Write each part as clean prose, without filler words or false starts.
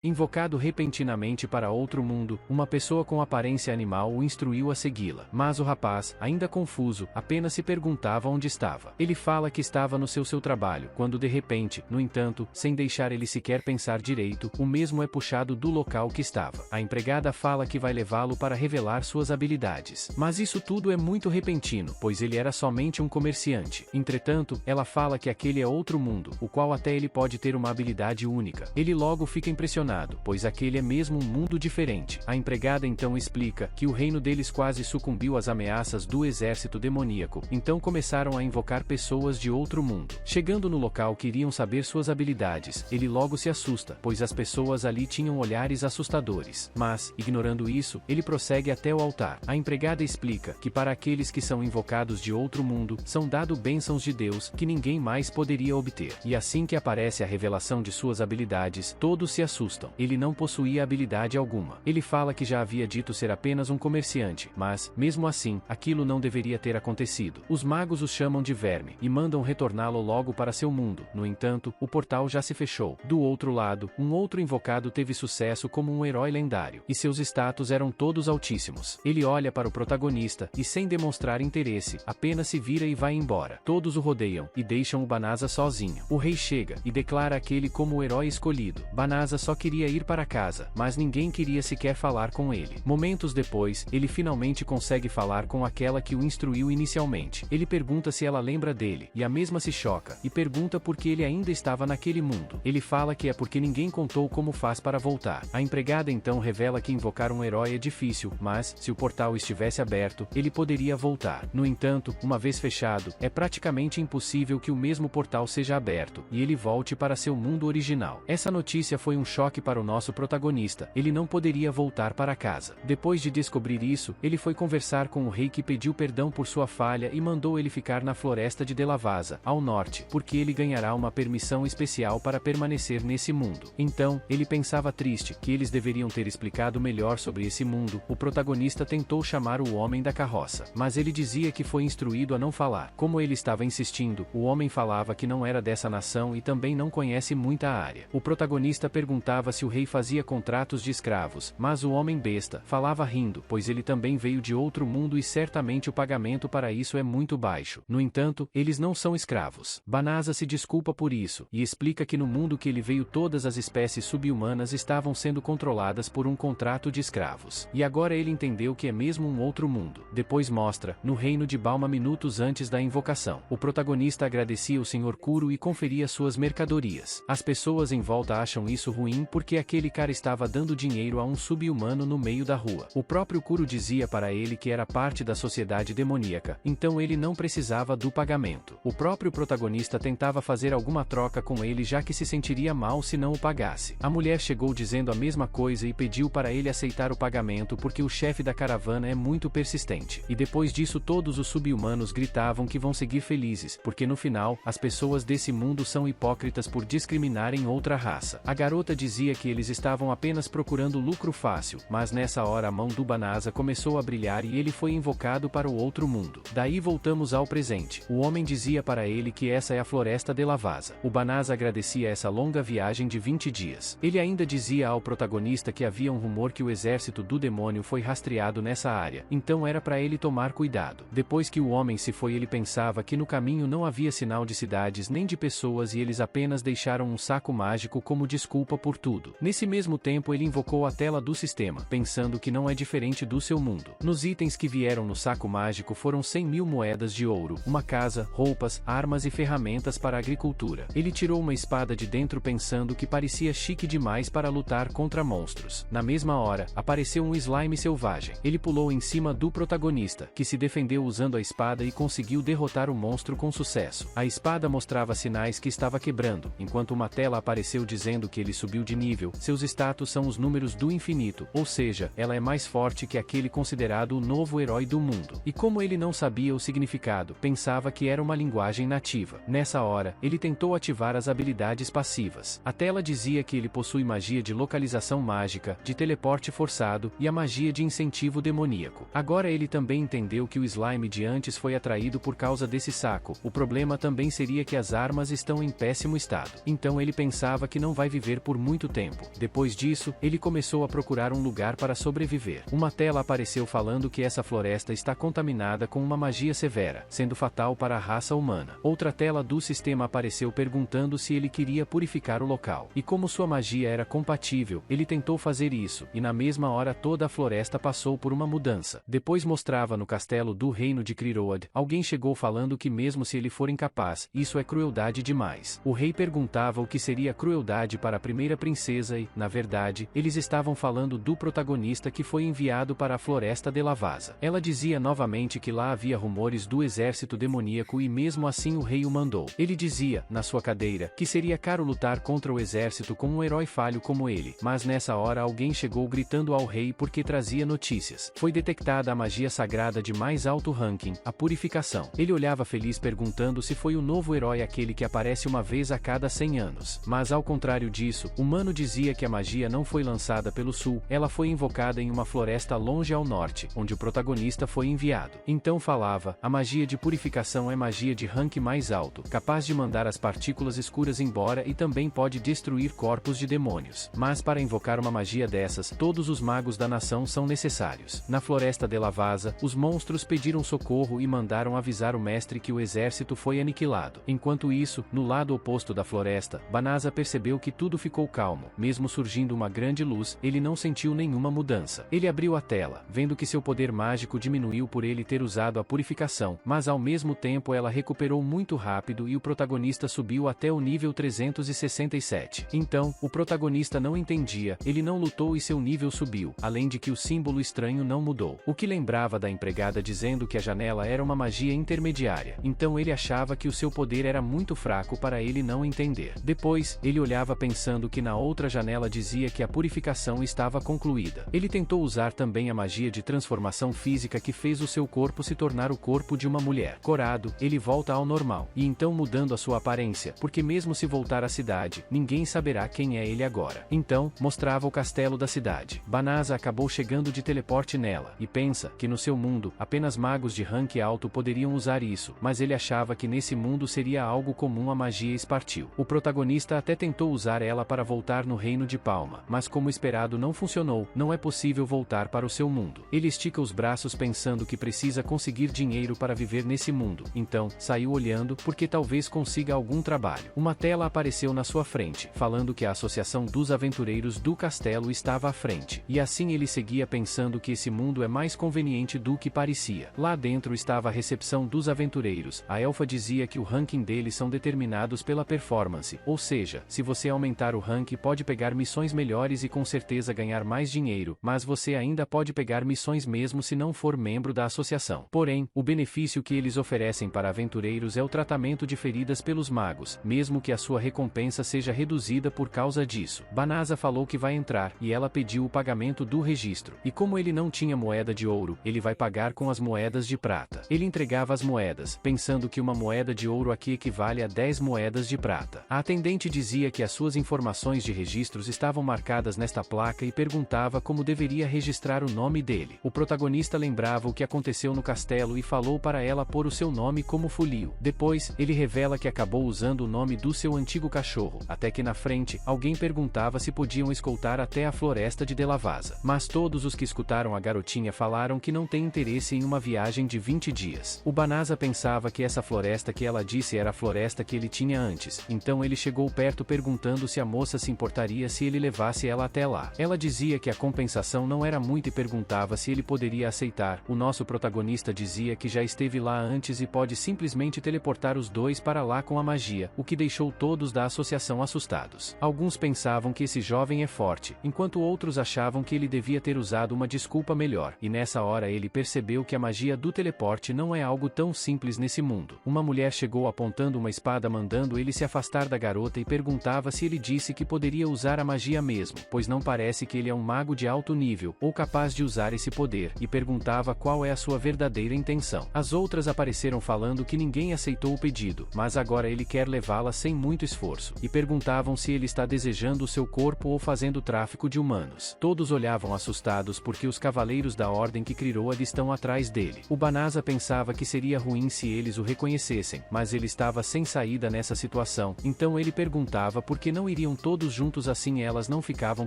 Invocado repentinamente para outro mundo, uma pessoa com aparência animal o instruiu a segui-la. Mas o rapaz, ainda confuso, apenas se perguntava onde estava. Ele fala que estava no seu trabalho, quando de repente, no entanto, sem deixar ele sequer pensar direito, o mesmo é puxado do local que estava. A empregada fala que vai levá-lo para revelar suas habilidades. Mas isso tudo é muito repentino, pois ele era somente um comerciante. Entretanto, ela fala que aquele é outro mundo, o qual até ele pode ter uma habilidade única. Ele logo fica impressionado, pois aquele é mesmo um mundo diferente. A empregada então explica que o reino deles quase sucumbiu às ameaças do exército demoníaco, então começaram a invocar pessoas de outro mundo. Chegando no local que iriam saber suas habilidades, ele logo se assusta, pois as pessoas ali tinham olhares assustadores. Mas, ignorando isso, ele prossegue até o altar. A empregada explica que para aqueles que são invocados de outro mundo, são dado bênçãos de Deus que ninguém mais poderia obter. E assim que aparece a revelação de suas habilidades, todos se assustam. Ele não possuía habilidade alguma. Ele fala que já havia dito ser apenas um comerciante, mas, mesmo assim, aquilo não deveria ter acontecido. Os magos o chamam de verme, e mandam retorná-lo logo para seu mundo. No entanto, o portal já se fechou. Do outro lado, um outro invocado teve sucesso como um herói lendário, e seus status eram todos altíssimos. Ele olha para o protagonista, e sem demonstrar interesse, apenas se vira e vai embora. Todos o rodeiam, e deixam o Banasa sozinho. O rei chega, e declara aquele como o herói escolhido. Banasa só queria ir para casa, mas ninguém queria sequer falar com ele. Momentos depois, ele finalmente consegue falar com aquela que o instruiu inicialmente. Ele pergunta se ela lembra dele, e a mesma se choca, e pergunta por que ele ainda estava naquele mundo. Ele fala que é porque ninguém contou como faz para voltar. A empregada então revela que invocar um herói é difícil, mas, se o portal estivesse aberto, ele poderia voltar. No entanto, uma vez fechado, é praticamente impossível que o mesmo portal seja aberto, e ele volte para seu mundo original. Essa notícia foi um choque para o nosso protagonista. Ele não poderia voltar para casa. Depois de descobrir isso, ele foi conversar com o rei que pediu perdão por sua falha e mandou ele ficar na floresta de Delavasa, ao norte, porque ele ganhará uma permissão especial para permanecer nesse mundo. Então, ele pensava triste, que eles deveriam ter explicado melhor sobre esse mundo. O protagonista tentou chamar o homem da carroça, mas ele dizia que foi instruído a não falar. Como ele estava insistindo, o homem falava que não era dessa nação e também não conhece muita área. O protagonista perguntava se o rei fazia contratos de escravos, mas o homem besta falava rindo, pois ele também veio de outro mundo e certamente o pagamento para isso é muito baixo. No entanto, eles não são escravos. Banasa se desculpa por isso, e explica que no mundo que ele veio todas as espécies subhumanas estavam sendo controladas por um contrato de escravos. E agora ele entendeu que é mesmo um outro mundo. Depois mostra, no reino de Balma minutos antes da invocação. O protagonista agradecia o Sr. Kuro e conferia suas mercadorias. As pessoas em volta acham isso ruim porque aquele cara estava dando dinheiro a um sub-humano no meio da rua. O próprio Kuro dizia para ele que era parte da sociedade demoníaca, então ele não precisava do pagamento. O próprio protagonista tentava fazer alguma troca com ele já que se sentiria mal se não o pagasse. A mulher chegou dizendo a mesma coisa e pediu para ele aceitar o pagamento porque o chefe da caravana é muito persistente. E depois disso todos os sub-humanos gritavam que vão seguir felizes, porque no final, as pessoas desse mundo são hipócritas por discriminarem outra raça. A garota dizia que eles estavam apenas procurando lucro fácil, mas nessa hora a mão do Banasa começou a brilhar e ele foi invocado para o outro mundo. Daí voltamos ao presente. O homem dizia para ele que essa é a floresta de Lavasa. O Banasa agradecia essa longa viagem de 20 dias. Ele ainda dizia ao protagonista que havia um rumor que o exército do demônio foi rastreado nessa área, então era para ele tomar cuidado. Depois que o homem se foi, ele pensava que no caminho não havia sinal de cidades nem de pessoas e eles apenas deixaram um saco mágico como desculpa por tudo. Nesse mesmo tempo ele invocou a tela do sistema, pensando que não é diferente do seu mundo. Nos itens que vieram no saco mágico foram 100.000 moedas de ouro, uma casa, roupas, armas e ferramentas para a agricultura. Ele tirou uma espada de dentro pensando que parecia chique demais para lutar contra monstros. Na mesma hora, apareceu um slime selvagem. Ele pulou em cima do protagonista, que se defendeu usando a espada e conseguiu derrotar o monstro com sucesso. A espada mostrava sinais que estava quebrando, enquanto uma tela apareceu dizendo que ele subiu de nível. Seus status são os números do infinito, ou seja, ela é mais forte que aquele considerado o novo herói do mundo. E como ele não sabia o significado, pensava que era uma linguagem nativa. Nessa hora, ele tentou ativar as habilidades passivas. A tela dizia que ele possui magia de localização mágica, de teleporte forçado, e a magia de incentivo demoníaco. Agora ele também entendeu que o slime de antes foi atraído por causa desse saco. O problema também seria que as armas estão em péssimo estado. Então ele pensava que não vai viver por muito tempo. Depois disso, ele começou a procurar um lugar para sobreviver. Uma tela apareceu falando que essa floresta está contaminada com uma magia severa, sendo fatal para a raça humana. Outra tela do sistema apareceu perguntando se ele queria purificar o local. E como sua magia era compatível, ele tentou fazer isso, e na mesma hora toda a floresta passou por uma mudança. Depois mostrava no castelo do reino de Kriroad, alguém chegou falando que mesmo se ele for incapaz, isso é crueldade demais. O rei perguntava o que seria crueldade para a primeira princesa e, na verdade, eles estavam falando do protagonista que foi enviado para a floresta de Lavasa. Ela dizia novamente que lá havia rumores do exército demoníaco e mesmo assim o rei o mandou. Ele dizia, na sua cadeira, que seria caro lutar contra o exército com um herói falho como ele, mas nessa hora alguém chegou gritando ao rei porque trazia notícias. Foi detectada a magia sagrada de mais alto ranking, a purificação. Ele olhava feliz perguntando se foi o novo herói aquele que aparece uma vez a cada 100 anos. Mas ao contrário disso, o humano dizia que a magia não foi lançada pelo sul, ela foi invocada em uma floresta longe ao norte, onde o protagonista foi enviado. Então falava, a magia de purificação é magia de rank mais alto, capaz de mandar as partículas escuras embora e também pode destruir corpos de demônios. Mas para invocar uma magia dessas, todos os magos da nação são necessários. Na floresta de Lavasa, os monstros pediram socorro e mandaram avisar o mestre que o exército foi aniquilado. Enquanto isso, no lado oposto da floresta, Banasa percebeu que tudo ficou calmo. Mesmo surgindo uma grande luz, ele não sentiu nenhuma mudança. Ele abriu a tela, vendo que seu poder mágico diminuiu por ele ter usado a purificação, mas ao mesmo tempo ela recuperou muito rápido e o protagonista subiu até o nível 367. Então, o protagonista não entendia, ele não lutou e seu nível subiu, além de que o símbolo estranho não mudou. O que lembrava da empregada dizendo que a janela era uma magia intermediária. Então ele achava que o seu poder era muito fraco para ele não entender. Depois, ele olhava pensando que na outra janela dizia que a purificação estava concluída. Ele tentou usar também a magia de transformação física que fez o seu corpo se tornar o corpo de uma mulher. Corado, ele volta ao normal, e então mudando a sua aparência, porque mesmo se voltar à cidade, ninguém saberá quem é ele agora. Então, mostrava o castelo da cidade. Banasa acabou chegando de teleporte nela, e pensa que no seu mundo, apenas magos de rank alto poderiam usar isso, mas ele achava que nesse mundo seria algo comum a magia espartil. O protagonista até tentou usar ela para voltar no reino de Palma, mas como esperado não funcionou, não é possível voltar para o seu mundo. Ele estica os braços pensando que precisa conseguir dinheiro para viver nesse mundo, então, saiu olhando, porque talvez consiga algum trabalho. Uma tela apareceu na sua frente, falando que a Associação dos Aventureiros do Castelo estava à frente, e assim ele seguia pensando que esse mundo é mais conveniente do que parecia. Lá dentro estava a recepção dos aventureiros. A elfa dizia que o ranking deles são determinados pela performance, ou seja, se você aumentar o rank pode pegar missões melhores e com certeza ganhar mais dinheiro, mas você ainda pode pegar missões mesmo se não for membro da associação. Porém, o benefício que eles oferecem para aventureiros é o tratamento de feridas pelos magos, mesmo que a sua recompensa seja reduzida por causa disso. Banasa falou que vai entrar, e ela pediu o pagamento do registro. E como ele não tinha moeda de ouro, ele vai pagar com as moedas de prata. Ele entregava as moedas, pensando que uma moeda de ouro aqui equivale a 10 moedas de prata. A atendente dizia que as suas informações de registros estavam marcadas nesta placa e perguntava como deveria registrar o nome dele. O protagonista lembrava o que aconteceu no castelo e falou para ela pôr o seu nome como Fulio. Depois, ele revela que acabou usando o nome do seu antigo cachorro, até que na frente, alguém perguntava se podiam escoltar até a floresta de Delavasa. Mas todos os que escutaram a garotinha falaram que não tem interesse em uma viagem de 20 dias. O Banasa pensava que essa floresta que ela disse era a floresta que ele tinha antes, então ele chegou perto perguntando se a moça se importaria se ele levasse ela até lá. Ela dizia que a compensação não era muito e perguntava se ele poderia aceitar. O nosso protagonista dizia que já esteve lá antes e pode simplesmente teleportar os dois para lá com a magia, o que deixou todos da associação assustados. Alguns pensavam que esse jovem é forte, enquanto outros achavam que ele devia ter usado uma desculpa melhor, e nessa hora ele percebeu que a magia do teleporte não é algo tão simples nesse mundo. Uma mulher chegou apontando uma espada mandando ele se afastar da garota e perguntava se ele disse que poderia usar a magia mesmo, pois não parece que ele é um mago de alto nível, ou capaz de usar esse poder, e perguntava qual é a sua verdadeira intenção. As outras apareceram falando que ninguém aceitou o pedido, mas agora ele quer levá-la sem muito esforço, e perguntavam se ele está desejando o seu corpo ou fazendo tráfico de humanos. Todos olhavam assustados porque os cavaleiros da ordem que Kriroad estão atrás dele. O Banasa pensava que seria ruim se eles o reconhecessem, mas ele estava sem saída nessa situação, então ele perguntava por que não iriam todos juntos assim elas não ficavam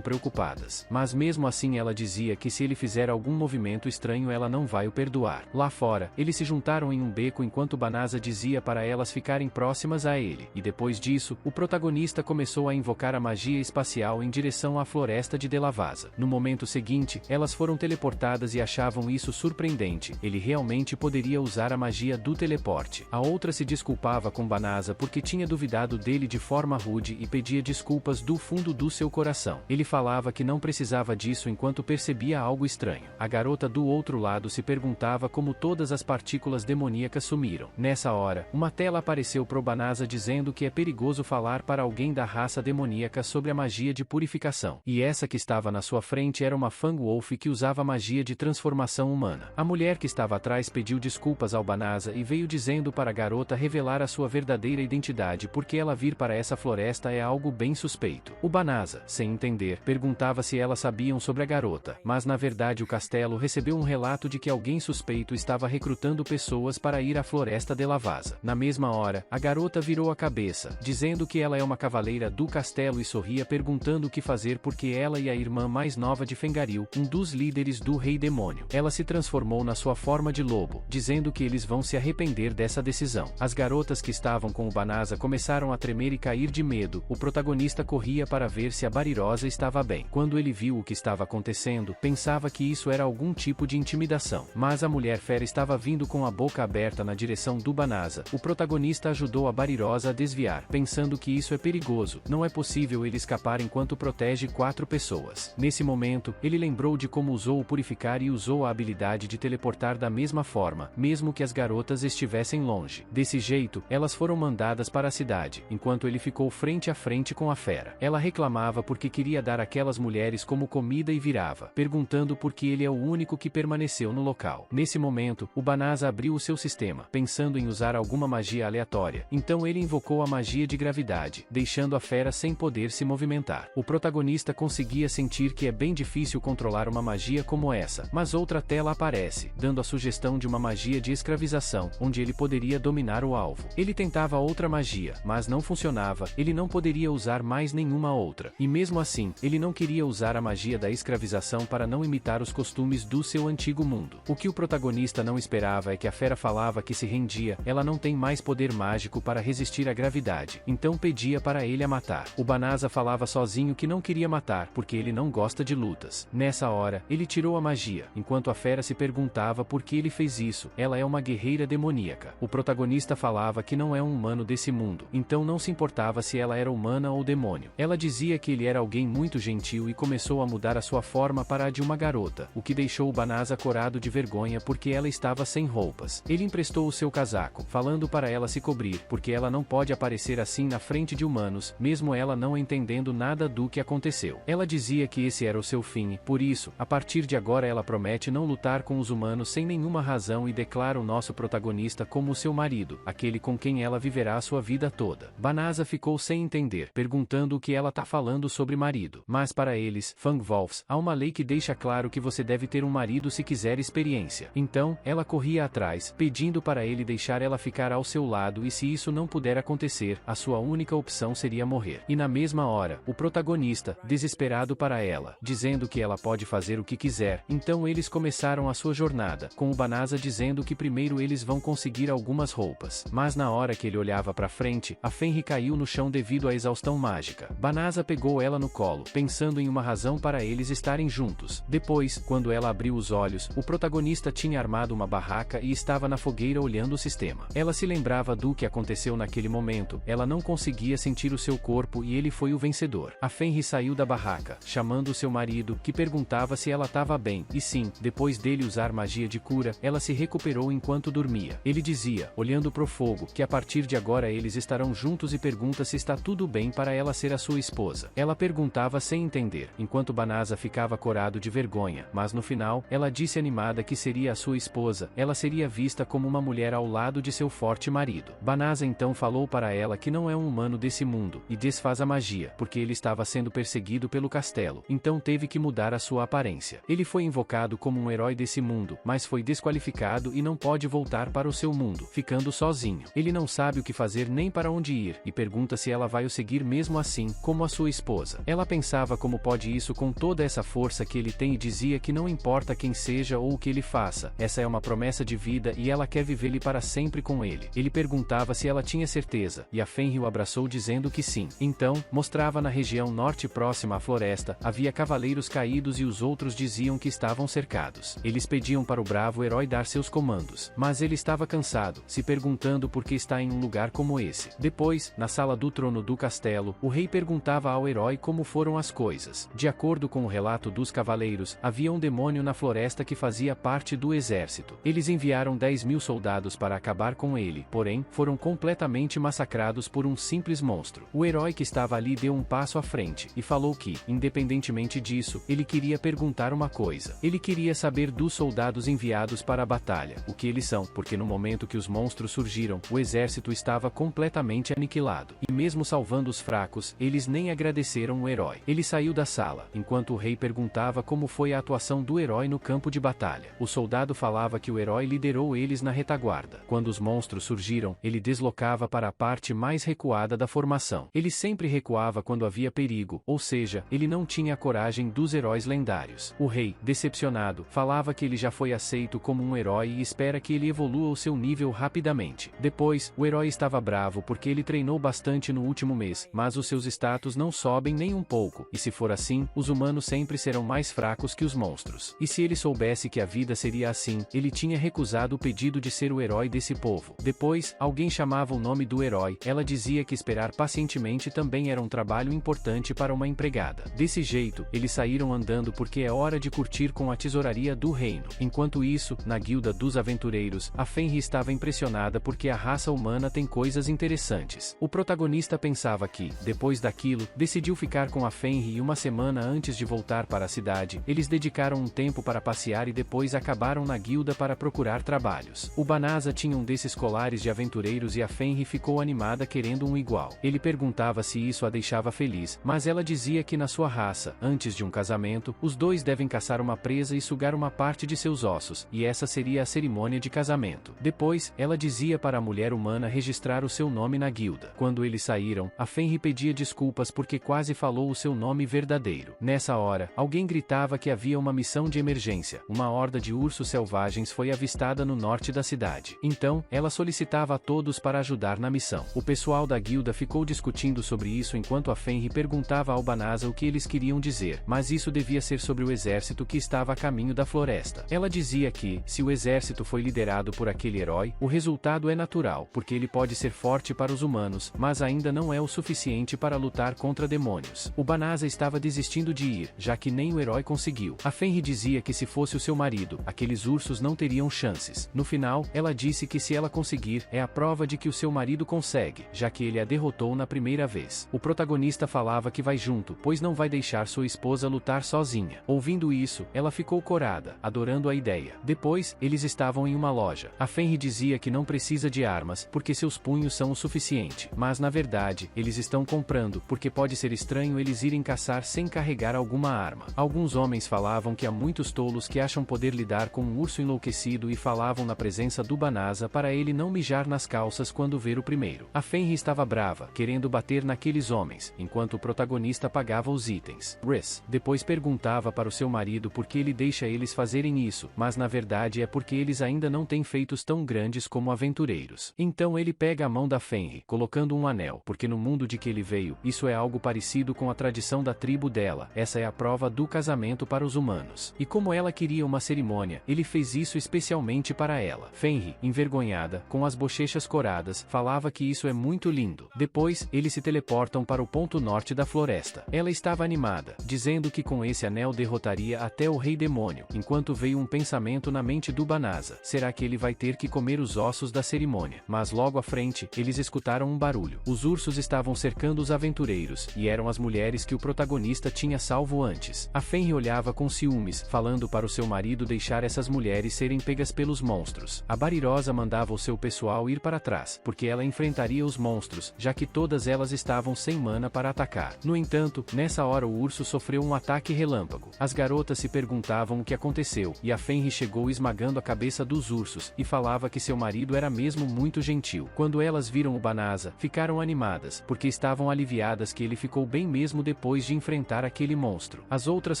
preocupadas. Mas mesmo assim ela dizia que se ele fizer algum movimento estranho ela não vai o perdoar. Lá fora, eles se juntaram em um beco enquanto Banasa dizia para elas ficarem próximas a ele. E depois disso, o protagonista começou a invocar a magia espacial em direção à floresta de Delavasa. No momento seguinte, elas foram teleportadas e achavam isso surpreendente. Ele realmente poderia usar a magia do teleporte. A outra se desculpava com Banasa porque tinha duvidado dele de forma rude e pedia desculpas do fundo do seu coração. Ele falava que não precisava disso enquanto percebia algo estranho. A garota do outro lado se perguntava como todas as partículas demoníacas sumiram. Nessa hora, uma tela apareceu pro Banasa dizendo que é perigoso falar para alguém da raça demoníaca sobre a magia de purificação. E essa que estava na sua frente era uma Fang Wolf que usava magia de transformação humana. A mulher que estava atrás pediu desculpas ao Banasa e veio dizendo para a garota revelar a sua verdadeira identidade porque ela vir para essa floresta é algo bem suspeito. O Banasa, sem entender, perguntava se elas sabiam sobre a garota, mas na verdade o castelo recebeu um relato de que alguém suspeito estava recrutando pessoas para ir à floresta de Lavasa. Na mesma hora, a garota virou a cabeça, dizendo que ela é uma cavaleira do castelo e sorria perguntando o que fazer porque ela e a irmã mais nova de Fengaril, um dos líderes do Rei Demônio. Ela se transformou na sua forma de lobo, dizendo que eles vão se arrepender dessa decisão. As garotas que estavam com o Banasa começaram a tremer e cair de medo. O protagonista corria para ver se a Barirosa estava bem. Quando ele viu o que estava acontecendo, pensava que isso era algum tipo de intimidação. Mas a mulher fera estava vindo com a boca aberta na direção do Banasa. O protagonista ajudou a Barirosa a desviar, pensando que isso é perigoso. Não é possível ele escapar enquanto protege 4 pessoas. Nesse momento, ele lembrou de como usou o purificar e usou a habilidade de teleportar da mesma forma, mesmo que as garotas estivessem longe. Desse jeito, elas foram mandadas para a cidade, enquanto ele ficou frente a frente com a fera. Ela reclamava porque queria dar aquelas mulheres como comida e virava, perguntando por que ele é o único que permaneceu no local. Nesse momento, o Banasa abriu o seu sistema, pensando em usar alguma magia aleatória. Então ele invocou a magia de gravidade, deixando a fera sem poder se movimentar. O protagonista conseguia sentir que é bem difícil controlar uma magia como essa, mas outra tela aparece, dando a sugestão de uma magia de escravização, onde ele poderia dominar o alvo. Ele tentava outra magia, mas não funcionava, ele não poderia usar mais nenhuma outra. E mesmo assim, ele não queria usar a magia da escravização para não imitar os costumes do seu antigo mundo. O que o protagonista não esperava é que a fera falava que se rendia, ela não tem mais poder mágico para resistir à gravidade, então pedia para ele a matar. O Banasa falava sozinho que não queria matar porque ele não gosta de lutas. Nessa hora, ele tirou a magia, enquanto a fera se perguntava por que ele fez isso. Ela é uma guerreira demoníaca. O protagonista falava que não é um humano desse mundo, então não se importava se ela era humana ou demônio. Ela dizia que ele era alguém muito gentil e começou a mudar a sua forma para a de uma garota, o que deixou o Banasa corado de vergonha porque ela estava sem roupas. Ele emprestou o seu casaco, falando para ela se cobrir, porque ela não pode aparecer assim na frente de humanos, mesmo ela não entendendo nada do que aconteceu. Ela dizia que esse era o seu fim, por isso, a partir de agora ela promete não lutar com os humanos sem nenhuma razão e declara o nosso protagonista como seu marido, aquele com quem ela viverá a sua vida toda. Banasa ficou sem entender, perguntando o que ela tá falando sobre marido. Mas para eles, Fangwolves, há uma lei que deixa claro que você deve ter um marido se quiser experiência. Então, ela corria atrás, pedindo para ele deixar ela ficar ao seu lado e se isso não puder acontecer, a sua única opção seria morrer. E na mesma hora, o protagonista, desesperado para ela, dizendo que ela pode fazer o que quiser, então eles começaram a sua jornada, com o Banasa dizendo que primeiro eles vão conseguir algumas roupas. Mas na hora que ele olhava para frente, a Fenrir caiu no chão devido à exaustão mágica. Banasa pegou ela no colo, pensando em uma razão para eles estarem juntos. Depois, quando ela abriu os olhos, o protagonista tinha armado uma barraca e estava na fogueira olhando o sistema. Ela se lembrava do que aconteceu naquele momento, ela não conseguia sentir o seu corpo e ele foi o vencedor. A Fenrir saiu da barraca, chamando seu marido, que perguntava se ela estava bem, e sim, depois dele usar magia de cura, ela se recuperou enquanto dormia. Ele dizia, olhando pro fogo, que a partir de agora eles estarão juntos e pergunta se está tudo bem para ela ser a sua esposa. Ela perguntava sem entender, enquanto Banasa ficava corado de vergonha, mas no final, ela disse animada que seria a sua esposa, ela seria vista como uma mulher ao lado de seu forte marido. Banasa então falou para ela que não é um humano desse mundo, e desfaz a magia, porque ele estava sendo perseguido pelo castelo, então teve que mudar a sua aparência. Ele foi invocado como um herói desse mundo, mas foi desqualificado e não pode voltar para o seu mundo, ficando sozinho. Ele não sabe o que fazer nem para onde ir, e pergunta se ela vai o seguir mesmo assim, como a sua esposa. Ela pensava como pode isso com toda essa força que ele tem e dizia que não importa quem seja ou o que ele faça, essa é uma promessa de vida e ela quer viver-lhe para sempre com ele. Ele perguntava se ela tinha certeza, e a Fenrir o abraçou dizendo que sim. Então, mostrava na região norte próxima à floresta, havia cavaleiros caídos e os outros diziam que estavam cercados. Eles pediam para o bravo herói dar seus comandos, mas ele estava cansado, se perguntando por que está em um lugar como esse. Depois, na sala do trono do castelo, o rei perguntava ao herói como foram as coisas. De acordo com o relato dos cavaleiros, havia um demônio na floresta que fazia parte do exército. Eles enviaram 10.000 soldados para acabar com ele, porém, foram completamente massacrados por um simples monstro. O herói que estava ali deu um passo à frente, e falou que, independentemente disso, ele queria perguntar uma coisa. Ele queria saber dos soldados enviados para a batalha, o que eles são, porque no momento que os monstros surgiram, o exército estava completamente aniquilado. E mesmo salvando os fracos, eles nem agradeceram o herói. Ele saiu da sala, enquanto o rei perguntava como foi a atuação do herói no campo de batalha. O soldado falava que o herói liderou eles na retaguarda. Quando os monstros surgiram, ele deslocava para a parte mais recuada da formação. Ele sempre recuava quando havia perigo, ou seja, ele não tinha a coragem dos heróis lendários. O rei, decepcionado, falava que ele já foi aceito como um herói e espera que ele evolua o seu nível rapidamente. Depois, o herói estava bravo porque ele treinou bastante no último mês, mas os seus status não sobem nem um pouco, e se for assim, os humanos sempre serão mais fracos que os monstros. E se ele soubesse que a vida seria assim, ele tinha recusado o pedido de ser o herói desse povo. Depois, alguém chamava o nome do herói, ela dizia que esperar pacientemente também era um trabalho importante para uma empregada. Desse jeito, eles saíram andando porque é hora de curtir com a tesouraria do reino. Enquanto isso, na guilda dos aventureiros, a Fenrir estava impressionada porque a raça humana tem coisas interessantes. O protagonista pensava que, depois daquilo, decidiu ficar com a Fenrir e uma semana antes de voltar para a cidade, eles dedicaram um tempo para passear e depois acabaram na guilda para procurar trabalhos. O Banasa tinha um desses colares de aventureiros e a Fenrir ficou animada querendo um igual. Ele perguntava se isso a deixava feliz, mas ela dizia que na sua raça, antes de um casamento, os dois devem caçar uma presa e sugar uma parte de seus ossos, e essa seria a cerimônia de casamento. Depois, ela dizia para a mulher humana registrar o seu nome na guilda. Quando eles saíram, a Fenrir pedia desculpas porque quase falou o seu nome verdadeiro. Nessa hora, alguém gritava que havia uma missão de emergência. Uma horda de ursos selvagens foi avistada no norte da cidade. Então, ela solicitava a todos para ajudar na missão. O pessoal da guilda ficou discutindo sobre isso enquanto a Fenrir perguntava ao Banasa o que eles queriam dizer, mas isso devia ser sobre o exército que estava a caminho da floresta. Ela dizia que, se o exército foi liderado por aquele herói, o resultado é natural, porque ele pode ser forte para os humanos, mas ainda não é o suficiente para lutar contra demônios. O Banasa estava desistindo de ir, já que nem o herói conseguiu. A Fenrir dizia que se fosse o seu marido, aqueles ursos não teriam chances. No final, ela disse que se ela conseguir, é a prova de que o seu marido consegue, já que ele a derrotou na primeira vez. O protagonista falava que vai junto, pois não vai deixar sua esposa lutar sozinha. Ouvindo isso, ela ficou corada, adorando a ideia. Depois, eles estavam em uma loja. A Fenrir dizia que não precisa de armas, porque seus punhos são o suficiente. Mas na verdade, eles estão comprando, porque pode ser estranho eles irem caçar sem carregar alguma arma. Alguns homens falavam que há muitos tolos que acham poder lidar com um urso enlouquecido e falavam na presença do Banasa para ele não mijar nas calças quando ver o primeiro. A Fenrir estava brava, querendo bater naqueles homens, enquanto o protagonista pagava os itens. Rhys depois perguntava para o seu marido por que ele deixa eles fazerem isso, mas na verdade é porque eles ainda não têm feitos tão grandes como aventureiros. Então ele pega a mão da Fenrir, colocando um anel, porque no mundo de que ele veio, isso é algo parecido com a tradição da tribo dela, essa é a prova do casamento para os humanos. E como ela queria uma cerimônia, ele fez isso especialmente para ela. Fenrir, envergonhada, com as bochechas coradas, falava que isso é muito lindo. Depois, eles se teleportam para o ponto norte da floresta. Ela estava animada, dizendo que com esse anel derrotaria até o rei demônio, enquanto veio um pensamento na mente do Banasa: será que ele vai ter que comer os ossos da cerimônia? Mas logo à frente, eles escutaram um barulho. Os ursos estavam cercando os aventureiros, e eram as mulheres que o protagonista tinha salvo antes. A Fenrir olhava com ciúmes, falando para o seu marido deixar essas mulheres serem pegas pelos monstros. A Barirosa mandava o seu pessoal ir para trás, porque ela enfrentaria os monstros, já que todas elas estavam sem mana para atacar. No entanto, nessa hora o urso sofreu um ataque relâmpago. As garotas se perguntavam o que aconteceu, e a Fenrir chegou esmagando a cabeça dos ursos, e falava que seu marido era mesmo muito gentil. Quando elas viram o Banasa, ficaram animadas, porque estavam aliviadas maravilhadas que ele ficou bem mesmo depois de enfrentar aquele monstro. As outras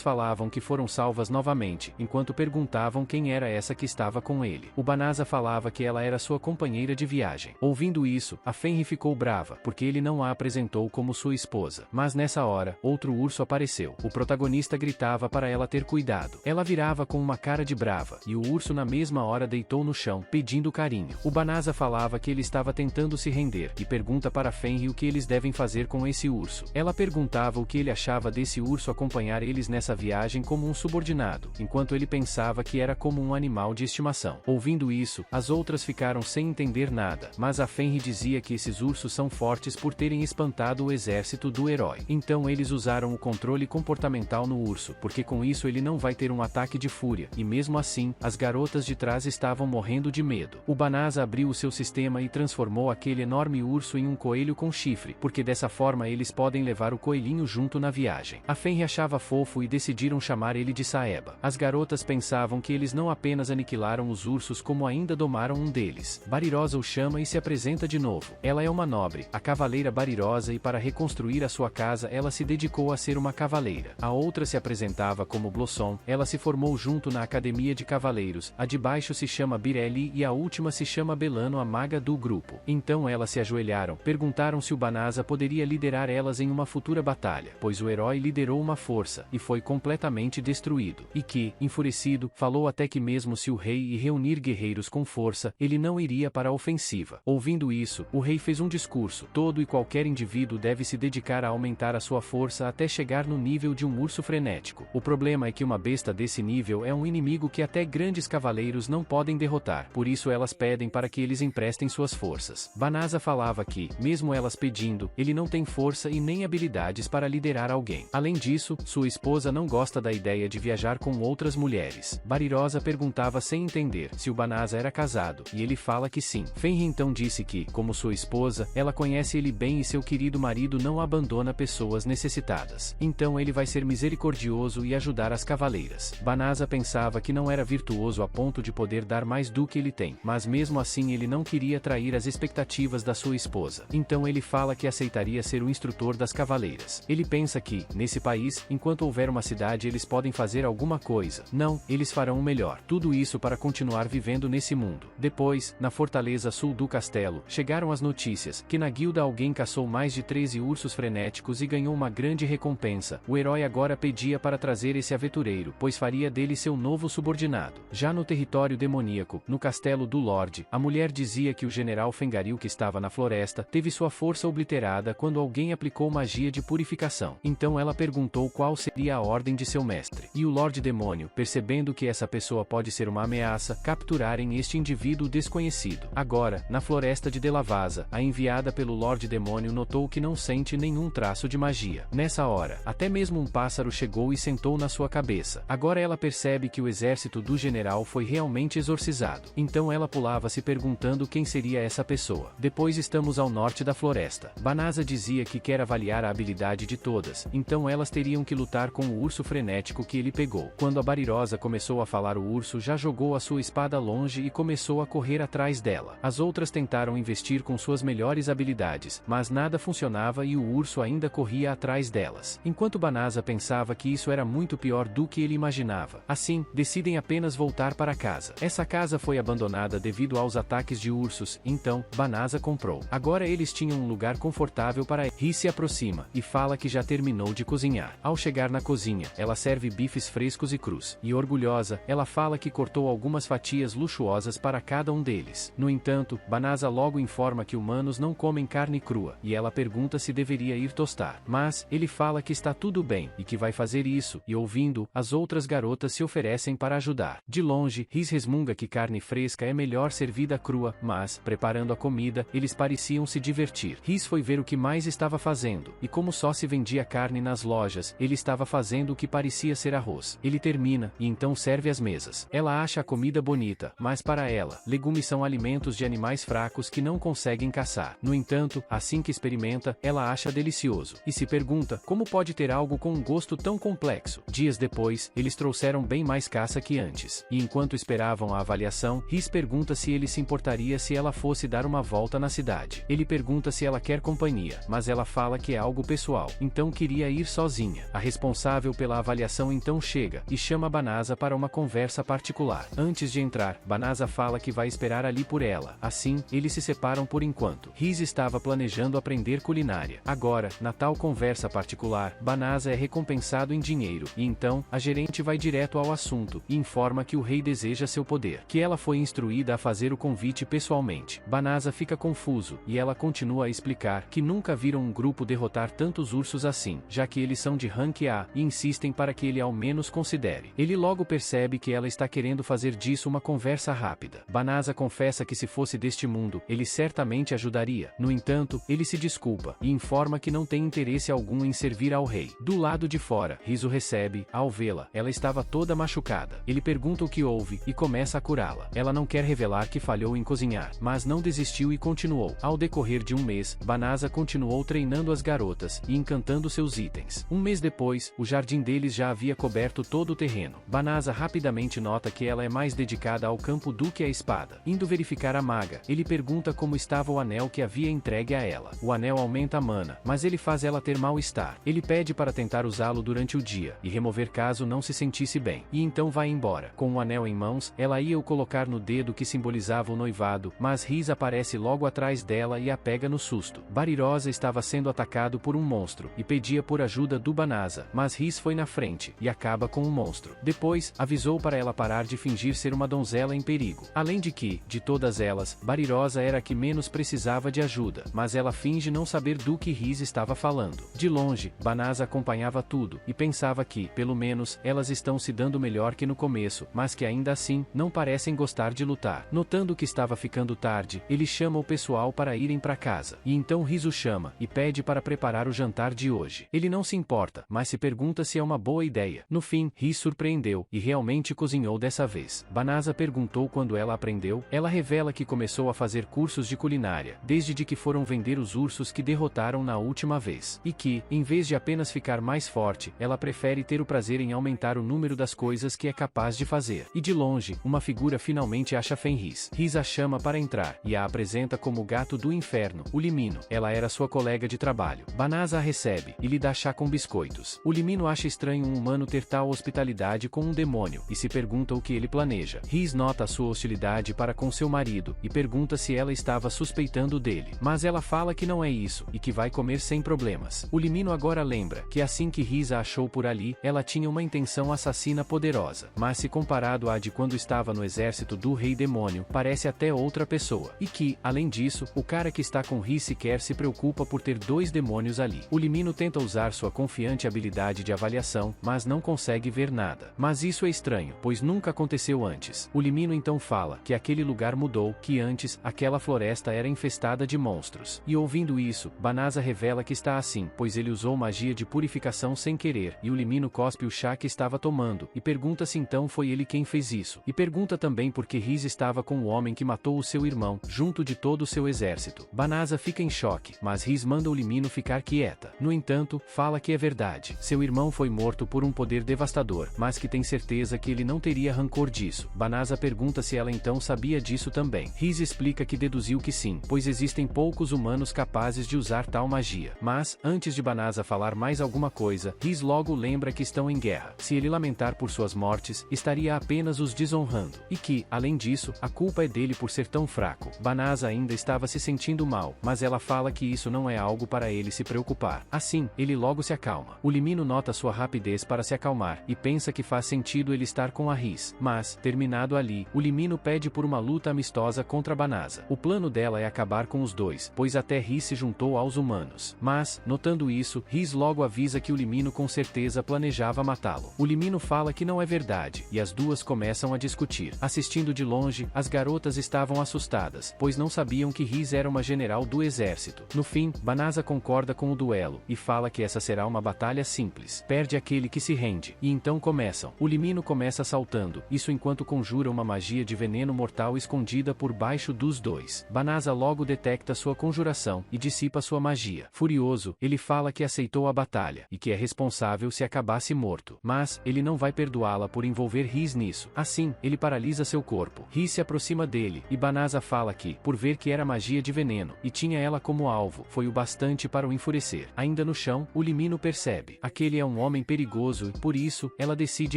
falavam que foram salvas novamente, enquanto perguntavam quem era essa que estava com ele. O Banasa falava que ela era sua companheira de viagem. Ouvindo isso, a Fenrir ficou brava, porque ele não a apresentou como sua esposa. Mas nessa hora, outro urso apareceu. O protagonista gritava para ela ter cuidado. Ela virava com uma cara de brava, e o urso na mesma hora deitou no chão, pedindo carinho. O Banasa falava que ele estava tentando se render, e pergunta para Fenrir o que eles devem fazer com esse urso. Ela perguntava o que ele achava desse urso acompanhar eles nessa viagem como um subordinado, enquanto ele pensava que era como um animal de estimação. Ouvindo isso, as outras ficaram sem entender nada, mas a Fenrir dizia que esses ursos são fortes por terem espantado o exército do herói. Então eles usaram o controle comportamental no urso, porque com isso ele não vai ter um ataque de fúria, e mesmo assim, as garotas de trás estavam morrendo de medo. O Banasa abriu o seu sistema e transformou aquele enorme urso em um coelho com chifre, porque dessa forma eles podem levar o coelhinho junto na viagem. A Fenrir achava fofo e decidiram chamar ele de Saeba. As garotas pensavam que eles não apenas aniquilaram os ursos como ainda domaram um deles. Barirosa o chama e se apresenta de novo. Ela é uma nobre, a cavaleira Barirosa, e para reconstruir a sua casa ela se dedicou a ser uma cavaleira. A outra se apresentava como Blossom, ela se formou junto na academia de cavaleiros, a de baixo se chama Birelli e a última se chama Belano, a maga do grupo. Então elas se ajoelharam, perguntaram se o Banasa poderia liderar elas em uma futura batalha, pois o herói liderou uma força, e foi completamente destruído, e que, enfurecido, falou até que mesmo se o rei ir reunir guerreiros com força, ele não iria para a ofensiva. Ouvindo isso, o rei fez um discurso: todo e qualquer indivíduo deve se dedicar a aumentar a sua força até chegar no nível de um urso frenético. O problema é que uma besta desse nível é um inimigo que até grandes cavaleiros não podem derrotar, por isso elas pedem para que eles emprestem suas forças. Banasa falava que, mesmo elas pedindo, ele não tem força e nem habilidades para liderar alguém. Além disso, sua esposa não gosta da ideia de viajar com outras mulheres. Barirosa perguntava sem entender se o Banasa era casado, e ele fala que sim. Fenrir então disse que, como sua esposa, ela conhece ele bem e seu querido marido não abandona pessoas necessitadas. Então ele vai ser misericordioso e ajudar as cavaleiras. Banasa pensava que não era virtuoso a ponto de poder dar mais do que ele tem, mas mesmo assim ele não queria trair as expectativas da sua esposa. Então ele fala que aceitaria ser o instrutor das cavaleiras. Ele pensa que, nesse país, enquanto houver uma cidade eles podem fazer alguma coisa. Não, eles farão o melhor. Tudo isso para continuar vivendo nesse mundo. Depois, na fortaleza sul do castelo, chegaram as notícias que na guilda alguém caçou mais de 13 ursos frenéticos e ganhou uma grande recompensa. O herói agora pedia para trazer esse aventureiro, pois faria dele seu novo subordinado. Já no território demoníaco, no castelo do Lorde, a mulher dizia que o general Fengaril, que estava na floresta, teve sua força obliterada quando alguém aplicou magia de purificação. Então ela perguntou qual seria a ordem de seu mestre. E o Lorde Demônio, percebendo que essa pessoa pode ser uma ameaça, capturarem este indivíduo desconhecido. Agora, na floresta de Delavasa, a enviada pelo Lorde Demônio notou que não sente nenhum traço de magia. Nessa hora, até mesmo um pássaro chegou e sentou na sua cabeça. Agora ela percebe que o exército do general foi realmente exorcizado. Então ela pulava se perguntando quem seria essa pessoa. Depois estamos ao norte da floresta. Banasa dizia que quer avaliar a habilidade de todas, então elas teriam que lutar com o urso frenético que ele pegou. Quando a Barirosa começou a falar, o urso já jogou a sua espada longe e começou a correr atrás dela. As outras tentaram investir com suas melhores habilidades, mas nada funcionava e o urso ainda corria atrás delas. Enquanto Banasa pensava que isso era muito pior do que ele imaginava. Assim, decidem apenas voltar para casa. Essa casa foi abandonada devido aos ataques de ursos, então, Banasa comprou. Agora eles tinham um lugar confortável para ir. Ri se aproxima, e fala que já terminou de cozinhar. Ao chegar na cozinha, ela serve bifes frescos e crus. E orgulhosa, ela fala que cortou algumas fatias luxuosas para cada um deles. No entanto, Banasa logo informa que humanos não comem carne crua, e ela pergunta se deveria ir tostar. Mas, ele fala que está tudo bem, e que vai fazer isso, e ouvindo, as outras garotas se oferecem para ajudar. De longe, Riz resmunga que carne fresca é melhor servida crua, mas, preparando a comida, eles pareciam se divertir. Riz foi ver o que mais estava fazendo, e como só se vendia carne nas lojas, ele estava fazendo o que parecia ser arroz. Ele termina, e então serve as mesas. Ela acha a comida bonita, mas para ela, legumes são alimentos de animais fracos que não conseguem caçar. No entanto, assim que experimenta, ela acha delicioso, e se pergunta, como pode ter algo com um gosto tão complexo? Dias depois, eles trouxeram bem mais caça que antes, e enquanto esperavam a avaliação, Riz pergunta se ele se importaria se ela fosse dar uma volta na cidade. Ele pergunta se ela quer companhia, mas ela ela fala que é algo pessoal, então queria ir sozinha. A responsável pela avaliação então chega e chama Banasa para uma conversa particular. Antes de entrar, Banasa fala que vai esperar ali por ela. Assim, eles se separam por enquanto. Riz estava planejando aprender culinária. Agora, na tal conversa particular, Banasa é recompensado em dinheiro, e então, a gerente vai direto ao assunto, e informa que o rei deseja seu poder, que ela foi instruída a fazer o convite pessoalmente. Banasa fica confuso, e ela continua a explicar que nunca viram um grupo derrotar tantos ursos assim, já que eles são de rank A, e insistem para que ele ao menos considere. Ele logo percebe que ela está querendo fazer disso uma conversa rápida. Banasa confessa que se fosse deste mundo, ele certamente ajudaria. No entanto, ele se desculpa, e informa que não tem interesse algum em servir ao rei. Do lado de fora, Riz o recebe. Ao vê-la, ela estava toda machucada. Ele pergunta o que houve, e começa a curá-la. Ela não quer revelar que falhou em cozinhar, mas não desistiu e continuou. Ao decorrer de um mês, Banasa continuou treinando as garotas, e encantando seus itens. Um mês depois, o jardim deles já havia coberto todo o terreno. Banasa rapidamente nota que ela é mais dedicada ao campo do que à espada. Indo verificar a maga, ele pergunta como estava o anel que havia entregue a ela. O anel aumenta a mana, mas ele faz ela ter mal-estar. Ele pede para tentar usá-lo durante o dia, e remover caso não se sentisse bem. E então vai embora. Com o anel em mãos, ela ia o colocar no dedo que simbolizava o noivado, mas Riz aparece logo atrás dela e a pega no susto. Barirosa estava sendo atacado por um monstro, e pedia por ajuda do Banasa, mas Riz foi na frente, e acaba com o monstro. Depois, avisou para ela parar de fingir ser uma donzela em perigo. Além de que, de todas elas, Barirosa era a que menos precisava de ajuda, mas ela finge não saber do que Riz estava falando. De longe, Banasa acompanhava tudo, e pensava que, pelo menos, elas estão se dando melhor que no começo, mas que ainda assim, não parecem gostar de lutar. Notando que estava ficando tarde, ele chama o pessoal para irem para casa, e então Riz o chama, e pede para preparar o jantar de hoje. Ele não se importa, mas se pergunta se é uma boa ideia. No fim, Riz surpreendeu, e realmente cozinhou dessa vez. Banasa perguntou quando ela aprendeu. Ela revela que começou a fazer cursos de culinária, desde de que foram vender os ursos que derrotaram na última vez. E que, em vez de apenas ficar mais forte, ela prefere ter o prazer em aumentar o número das coisas que é capaz de fazer. E de longe, uma figura finalmente acha Fenris. Riz a chama para entrar, e a apresenta como o gato do inferno, o Limino. Ela era sua colega de trabalho. Banasa a recebe, e lhe dá chá com biscoitos. O Limino acha estranho um humano ter tal hospitalidade com um demônio, e se pergunta o que ele planeja. Riz nota a sua hostilidade para com seu marido, e pergunta se ela estava suspeitando dele. Mas ela fala que não é isso, e que vai comer sem problemas. O Limino agora lembra que assim que Riz a achou por ali, ela tinha uma intenção assassina poderosa. Mas se comparado à de quando estava no exército do rei demônio, parece até outra pessoa. E que, além disso, o cara que está com Riz sequer se preocupa por ter dois demônios ali. O Limino tenta usar sua confiante habilidade de avaliação, mas não consegue ver nada. Mas isso é estranho, pois nunca aconteceu antes. O Limino então fala que aquele lugar mudou, que antes, aquela floresta era infestada de monstros. E ouvindo isso, Banasa revela que está assim, pois ele usou magia de purificação sem querer, e o Limino cospe o chá que estava tomando, e pergunta se então foi ele quem fez isso. E pergunta também por que Riz estava com o homem que matou o seu irmão, junto de todo o seu exército. Banasa fica em choque, mas Riz manda o Limino ficar quieta. No entanto, fala que é verdade. Seu irmão foi morto por um poder devastador, mas que tem certeza que ele não teria rancor disso. Banasa pergunta se ela então sabia disso também. Riz explica que deduziu que sim, pois existem poucos humanos capazes de usar tal magia. Mas, antes de Banasa falar mais alguma coisa, Riz logo lembra que estão em guerra. Se ele lamentar por suas mortes, estaria apenas os desonrando. E que, além disso, a culpa é dele por ser tão fraco. Banasa ainda estava se sentindo mal, mas ela fala que isso não é algo para ele se preocupar. Assim, ele logo se acalma. O Limino nota sua rapidez para se acalmar, e pensa que faz sentido ele estar com a Riz. Mas, terminado ali, o Limino pede por uma luta amistosa contra Banasa. O plano dela é acabar com os dois, pois até Riz se juntou aos humanos. Mas, notando isso, Riz logo avisa que o Limino com certeza planejava matá-lo. O Limino fala que não é verdade, e as duas começam a discutir. Assistindo de longe, as garotas estavam assustadas, pois não sabiam que Riz era uma general do exército. No fim, Banasa concorda com o duelo, e fala que essa será uma batalha simples. Perde aquele que se rende, e então começam. O Limino começa assaltando, isso enquanto conjura uma magia de veneno mortal escondida por baixo dos dois. Banasa logo detecta sua conjuração, e dissipa sua magia. Furioso, ele fala que aceitou a batalha, e que é responsável se acabasse morto. Mas, ele não vai perdoá-la por envolver Riz nisso. Assim, ele paralisa seu corpo. Riz se aproxima dele, e Banasa fala que, por ver que era magia de veneno, e tinha ela como alvo, foi o bastante para o enfurecer. Ainda no chão, o Limino percebe. Aquele é um homem perigoso e, por isso, ela decide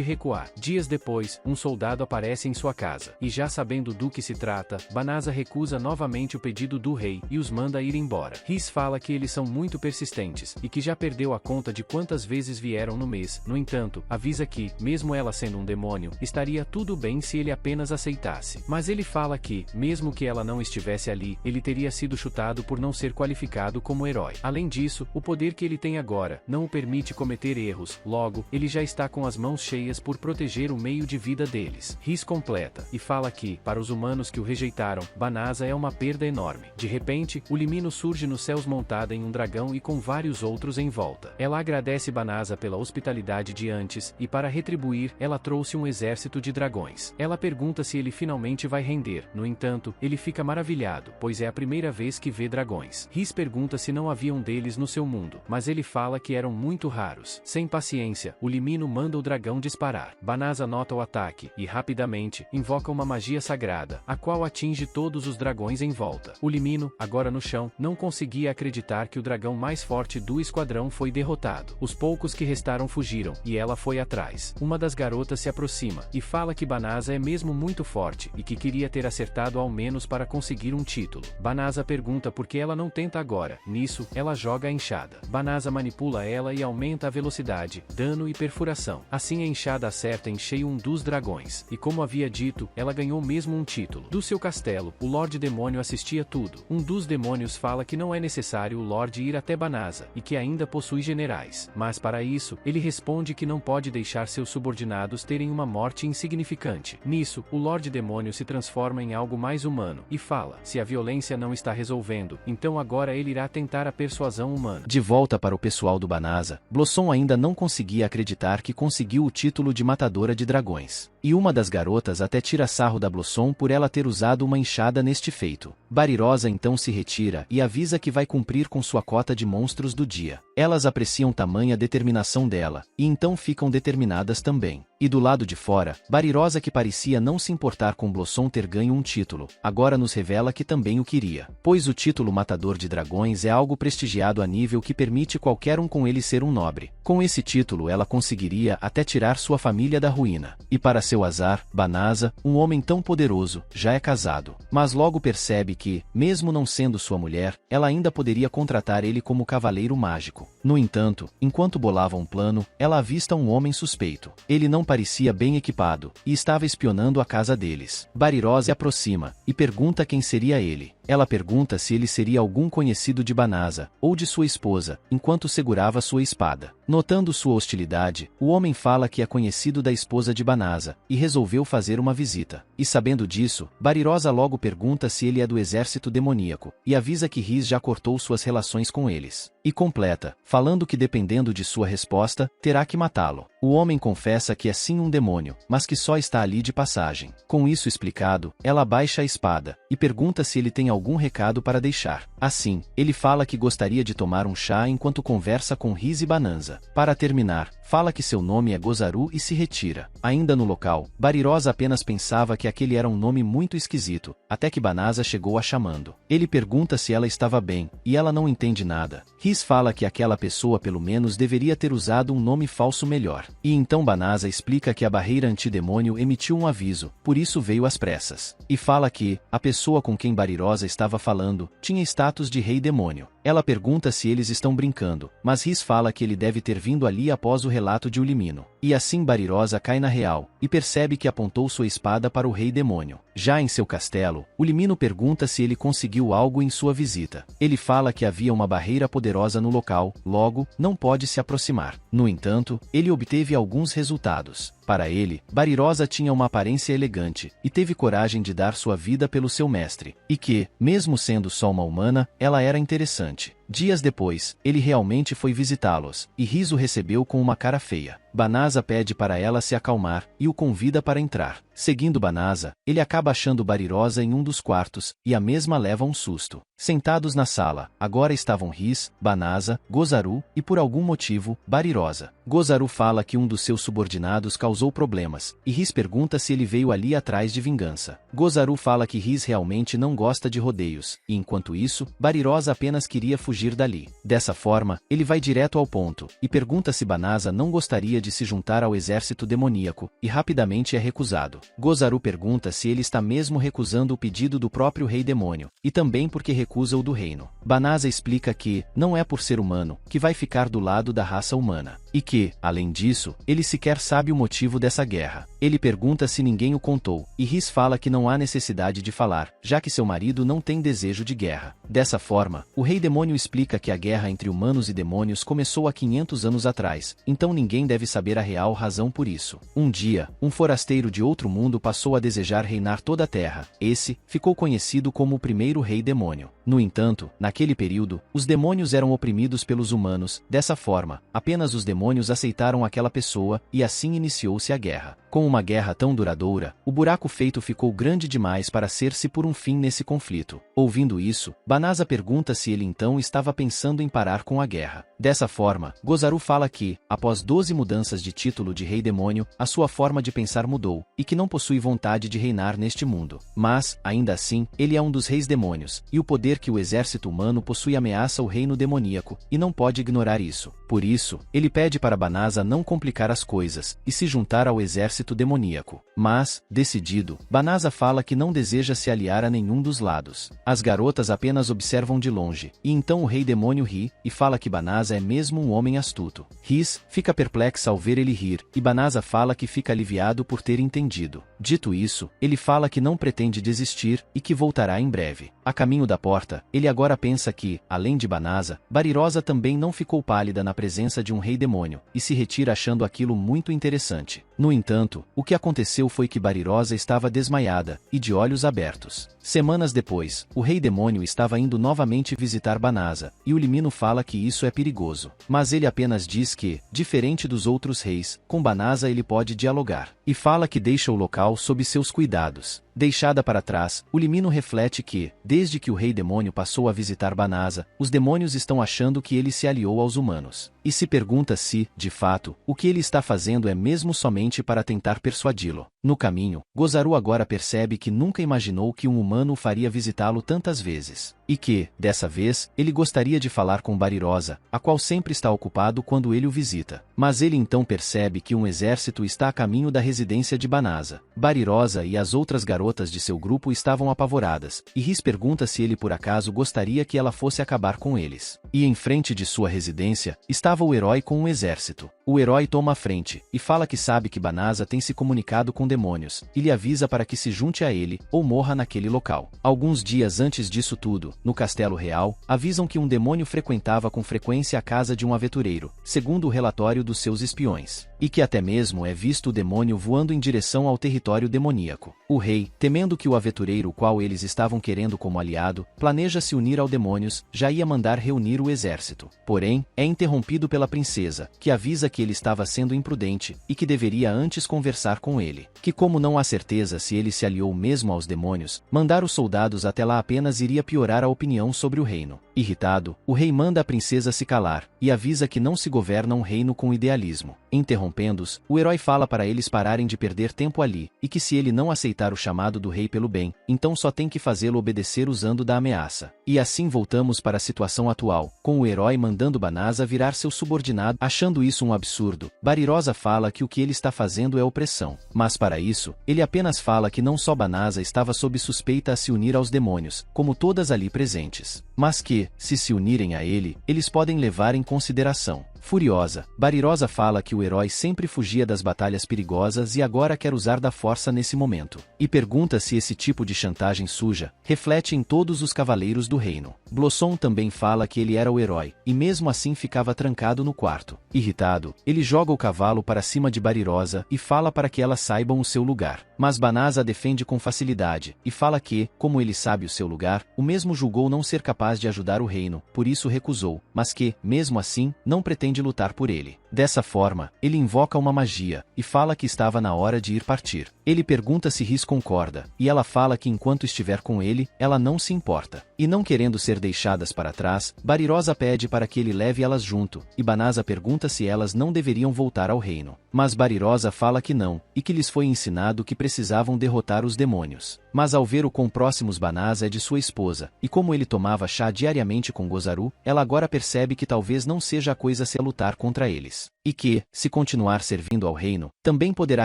recuar. Dias depois, um soldado aparece em sua casa. E já sabendo do que se trata, Banasa recusa novamente o pedido do rei e os manda ir embora. Rhys fala que eles são muito persistentes e que já perdeu a conta de quantas vezes vieram no mês. No entanto, avisa que, mesmo ela sendo um demônio, estaria tudo bem se ele apenas aceitasse. Mas ele fala que, mesmo que ela não estivesse ali, ele teria sido chutado por não ser qualificado como herói. Além disso, o poder que ele tem agora não o permite cometer erros, logo, ele já está com as mãos cheias por proteger o meio de vida deles. Rhys completa e fala que, para os humanos que o rejeitaram, Banasa é uma perda enorme. De repente, o Limino surge nos céus montada em um dragão e com vários outros em volta. Ela agradece Banasa pela hospitalidade de antes e, para retribuir, ela trouxe um exército de dragões. Ela pergunta se ele finalmente vai render. No entanto, ele fica maravilhado, pois é a primeira vez que vê dragões. Rhys pergunta se não havia um deles no seu mundo, mas ele fala que eram muito raros. Sem paciência, o Limino manda o dragão disparar. Banasa nota o ataque e, rapidamente, invoca uma magia sagrada, a qual atinge todos os dragões em volta. O Limino, agora no chão, não conseguia acreditar que o dragão mais forte do esquadrão foi derrotado. Os poucos que restaram fugiram, e ela foi atrás. Uma das garotas se aproxima e fala que Banasa é mesmo muito forte e que queria ter acertado ao menos para conseguir um título. Banasa pergunta por que ela não tenta agora. Nisso, ela joga a enxada. Banasa manipula ela e aumenta a velocidade, dano e perfuração. Assim a enxada acerta em cheio um dos dragões. E como havia dito, ela ganhou mesmo um título. Do seu castelo, o Lorde Demônio assistia tudo. Um dos demônios fala que não é necessário o Lorde ir até Banasa e que ainda possui generais. Mas para isso, ele responde que não pode deixar seus subordinados terem uma morte insignificante. Nisso, o Lorde Demônio se transforma em algo mais humano e fala: se a violência não está resolvendo, então agora ele irá tentar a persuasão humana. De volta para o pessoal do Banasa, Blossom ainda não conseguia acreditar que conseguiu o título de matadora de dragões. E uma das garotas até tira sarro da Blossom por ela ter usado uma enxada neste feito. Barirosa então se retira e avisa que vai cumprir com sua cota de monstros do dia. Elas apreciam tamanha determinação dela, e então ficam determinadas também. E do lado de fora, Barirosa, que parecia não se importar com Blossom ter ganho um título, agora nos revela que também o queria. Pois o título Matador de Dragões é algo prestigiado a nível que permite qualquer um com ele ser um nobre. Com esse título ela conseguiria até tirar sua família da ruína. E para seu azar, Banasa, um homem tão poderoso, já é casado. Mas logo percebe que, mesmo não sendo sua mulher, ela ainda poderia contratar ele como cavaleiro mágico. No entanto, enquanto bolava um plano, ela avista um homem suspeito. Ele não parecia bem equipado, e estava espionando a casa deles. Barirosa se aproxima, e pergunta quem seria ele. Ela pergunta se ele seria algum conhecido de Banasa, ou de sua esposa, enquanto segurava sua espada. Notando sua hostilidade, o homem fala que é conhecido da esposa de Banasa, e resolveu fazer uma visita. E sabendo disso, Barirosa logo pergunta se ele é do exército demoníaco, e avisa que Rhys já cortou suas relações com eles. E completa, falando que dependendo de sua resposta, terá que matá-lo. O homem confessa que é sim um demônio, mas que só está ali de passagem. Com isso explicado, ela abaixa a espada, e pergunta se ele tem algum recado para deixar. Assim, ele fala que gostaria de tomar um chá enquanto conversa com Rhys e Banasa. Para terminar, fala que seu nome é Gozaru e se retira. Ainda no local, Barirosa apenas pensava que aquele era um nome muito esquisito, até que Banasa chegou a chamando. Ele pergunta se ela estava bem, e ela não entende nada. Rhys fala que aquela pessoa pelo menos deveria ter usado um nome falso melhor. E então Banasa explica que a barreira antidemônio emitiu um aviso, por isso veio às pressas. E fala que, a pessoa com quem Barirosa estava falando, tinha status de rei demônio. Ela pergunta se eles estão brincando, mas Rhys fala que ele deve ter vindo ali após o relato de Ulimino. E assim Barirosa cai na real, e percebe que apontou sua espada para o rei demônio. Já em seu castelo, Ulimino pergunta se ele conseguiu algo em sua visita. Ele fala que havia uma barreira poderosa no local, logo, não pode se aproximar. No entanto, ele obteve alguns resultados. Para ele, Barirosa tinha uma aparência elegante, e teve coragem de dar sua vida pelo seu mestre, e que, mesmo sendo só uma humana, ela era interessante. Dias depois, ele realmente foi visitá-los, e Rhys o recebeu com uma cara feia. Banasa pede para ela se acalmar, e o convida para entrar. Seguindo Banasa, ele acaba achando Barirosa em um dos quartos, e a mesma leva um susto. Sentados na sala, agora estavam Rhys, Banasa, Gozaru, e por algum motivo, Barirosa. Gozaru fala que um dos seus subordinados causou problemas, e Rhys pergunta se ele veio ali atrás de vingança. Gozaru fala que Rhys realmente não gosta de rodeios, e enquanto isso, Barirosa apenas queria fugir fugir dali. Dessa forma, ele vai direto ao ponto, e pergunta se Banasa não gostaria de se juntar ao exército demoníaco, e rapidamente é recusado. Gozaru pergunta se ele está mesmo recusando o pedido do próprio rei demônio, e também porque recusa o do reino. Banasa explica que, não é por ser humano, que vai ficar do lado da raça humana. E que, além disso, ele sequer sabe o motivo dessa guerra. Ele pergunta se ninguém o contou, e Riz fala que não há necessidade de falar, já que seu marido não tem desejo de guerra. Dessa forma, o rei demônio explica que a guerra entre humanos e demônios começou há 500 anos atrás, então ninguém deve saber a real razão por isso. Um dia, um forasteiro de outro mundo passou a desejar reinar toda a Terra. Esse ficou conhecido como o primeiro rei demônio. No entanto, naquele período, os demônios eram oprimidos pelos humanos. Dessa forma, apenas os demônios aceitaram aquela pessoa, e assim iniciou-se a guerra. Com uma guerra tão duradoura, o buraco feito ficou grande demais para ser-se por um fim nesse conflito. Ouvindo isso, Banasa pergunta se ele então estava pensando em parar com a guerra. Dessa forma, Gozaru fala que, após 12 mudanças de título de rei demônio, a sua forma de pensar mudou, e que não possui vontade de reinar neste mundo. Mas, ainda assim, ele é um dos reis demônios, e o poder que o exército humano possui ameaça o reino demoníaco, e não pode ignorar isso. Por isso, ele pede para Banasa não complicar as coisas, e se juntar ao exército demoníaco. Mas, decidido, Banasa fala que não deseja se aliar a nenhum dos lados. As garotas apenas observam de longe, e então o rei demônio ri, e fala que Banasa é mesmo um homem astuto. Riz fica perplexa ao ver ele rir, e Banasa fala que fica aliviado por ter entendido. Dito isso, ele fala que não pretende desistir, e que voltará em breve. A caminho da porta, ele agora pensa que, além de Banasa, Barirosa também não ficou pálida na presença de um rei demônio, e se retira achando aquilo muito interessante. No entanto, o que aconteceu foi que Barirosa estava desmaiada, e de olhos abertos. Semanas depois, o rei demônio estava indo novamente visitar Banasa, e o Limino fala que isso é perigoso. Mas ele apenas diz que, diferente dos outros reis, com Banasa ele pode dialogar. E fala que deixa o local sob seus cuidados. Deixada para trás, o Limino reflete que, desde que o rei demônio passou a visitar Banasa, os demônios estão achando que ele se aliou aos humanos. E se pergunta se, de fato, o que ele está fazendo é mesmo somente para tentar persuadi-lo. No caminho, Gozaru agora percebe que nunca imaginou que um humano o faria visitá-lo tantas vezes. E que, dessa vez, ele gostaria de falar com Barirosa, a qual sempre está ocupado quando ele o visita. Mas ele então percebe que um exército está a caminho da residência de Banasa. Barirosa e as outras garotas de seu grupo estavam apavoradas, e Riz pergunta se ele por acaso gostaria que ela fosse acabar com eles. E em frente de sua residência, estava o herói com um exército. O herói toma a frente, e fala que sabe que Banasa tem se comunicado com demônios, e lhe avisa para que se junte a ele, ou morra naquele local. Alguns dias antes disso tudo, no Castelo Real, avisam que um demônio frequentava com frequência a casa de um aventureiro, segundo o relatório dos seus espiões. E que até mesmo é visto o demônio voando em direção ao território demoníaco. O rei, temendo que o aventureiro qual eles estavam querendo como aliado, planeja se unir ao demônios, já ia mandar reunir o exército. Porém, é interrompido pela princesa, que avisa que ele estava sendo imprudente, e que deveria antes conversar com ele. Que como não há certeza se ele se aliou mesmo aos demônios, mandar os soldados até lá apenas iria piorar a opinião sobre o reino. Irritado, o rei manda a princesa se calar, e avisa que não se governa um reino com idealismo. Interrompendo-os, o herói fala para eles pararem de perder tempo ali, e que se ele não aceitar o chamado do rei pelo bem, então só tem que fazê-lo obedecer usando da ameaça. E assim voltamos para a situação atual, com o herói mandando Banasa virar seu subordinado. Achando isso um absurdo, Barirosa fala que o que ele está fazendo é opressão. Mas para isso, ele apenas fala que não só Banasa estava sob suspeita a se unir aos demônios, como todas ali presentes. Mas que, se unirem a ele, eles podem levar em consideração. Furiosa, Barirosa fala que o herói sempre fugia das batalhas perigosas e agora quer usar da força nesse momento. E pergunta se esse tipo de chantagem suja reflete em todos os cavaleiros do reino. Blossom também fala que ele era o herói, e mesmo assim ficava trancado no quarto. Irritado, ele joga o cavalo para cima de Barirosa e fala para que elas saibam o seu lugar. Mas Banasa defende com facilidade, e fala que, como ele sabe o seu lugar, o mesmo julgou não ser capaz de ajudar o reino, por isso recusou, mas que, mesmo assim, não pretende pretende lutar por ele. Dessa forma, ele invoca uma magia, e fala que estava na hora de ir partir. Ele pergunta se Rhys concorda, e ela fala que enquanto estiver com ele, ela não se importa. E não querendo ser deixadas para trás, Barirosa pede para que ele leve elas junto, e Banasa pergunta se elas não deveriam voltar ao reino. Mas Barirosa fala que não, e que lhes foi ensinado que precisavam derrotar os demônios. Mas ao ver o quão próximos Banasa é de sua esposa, e como ele tomava chá diariamente com Gozaru, ela agora percebe que talvez não seja a coisa a lutar contra eles. E que, se continuar servindo ao reino, também poderá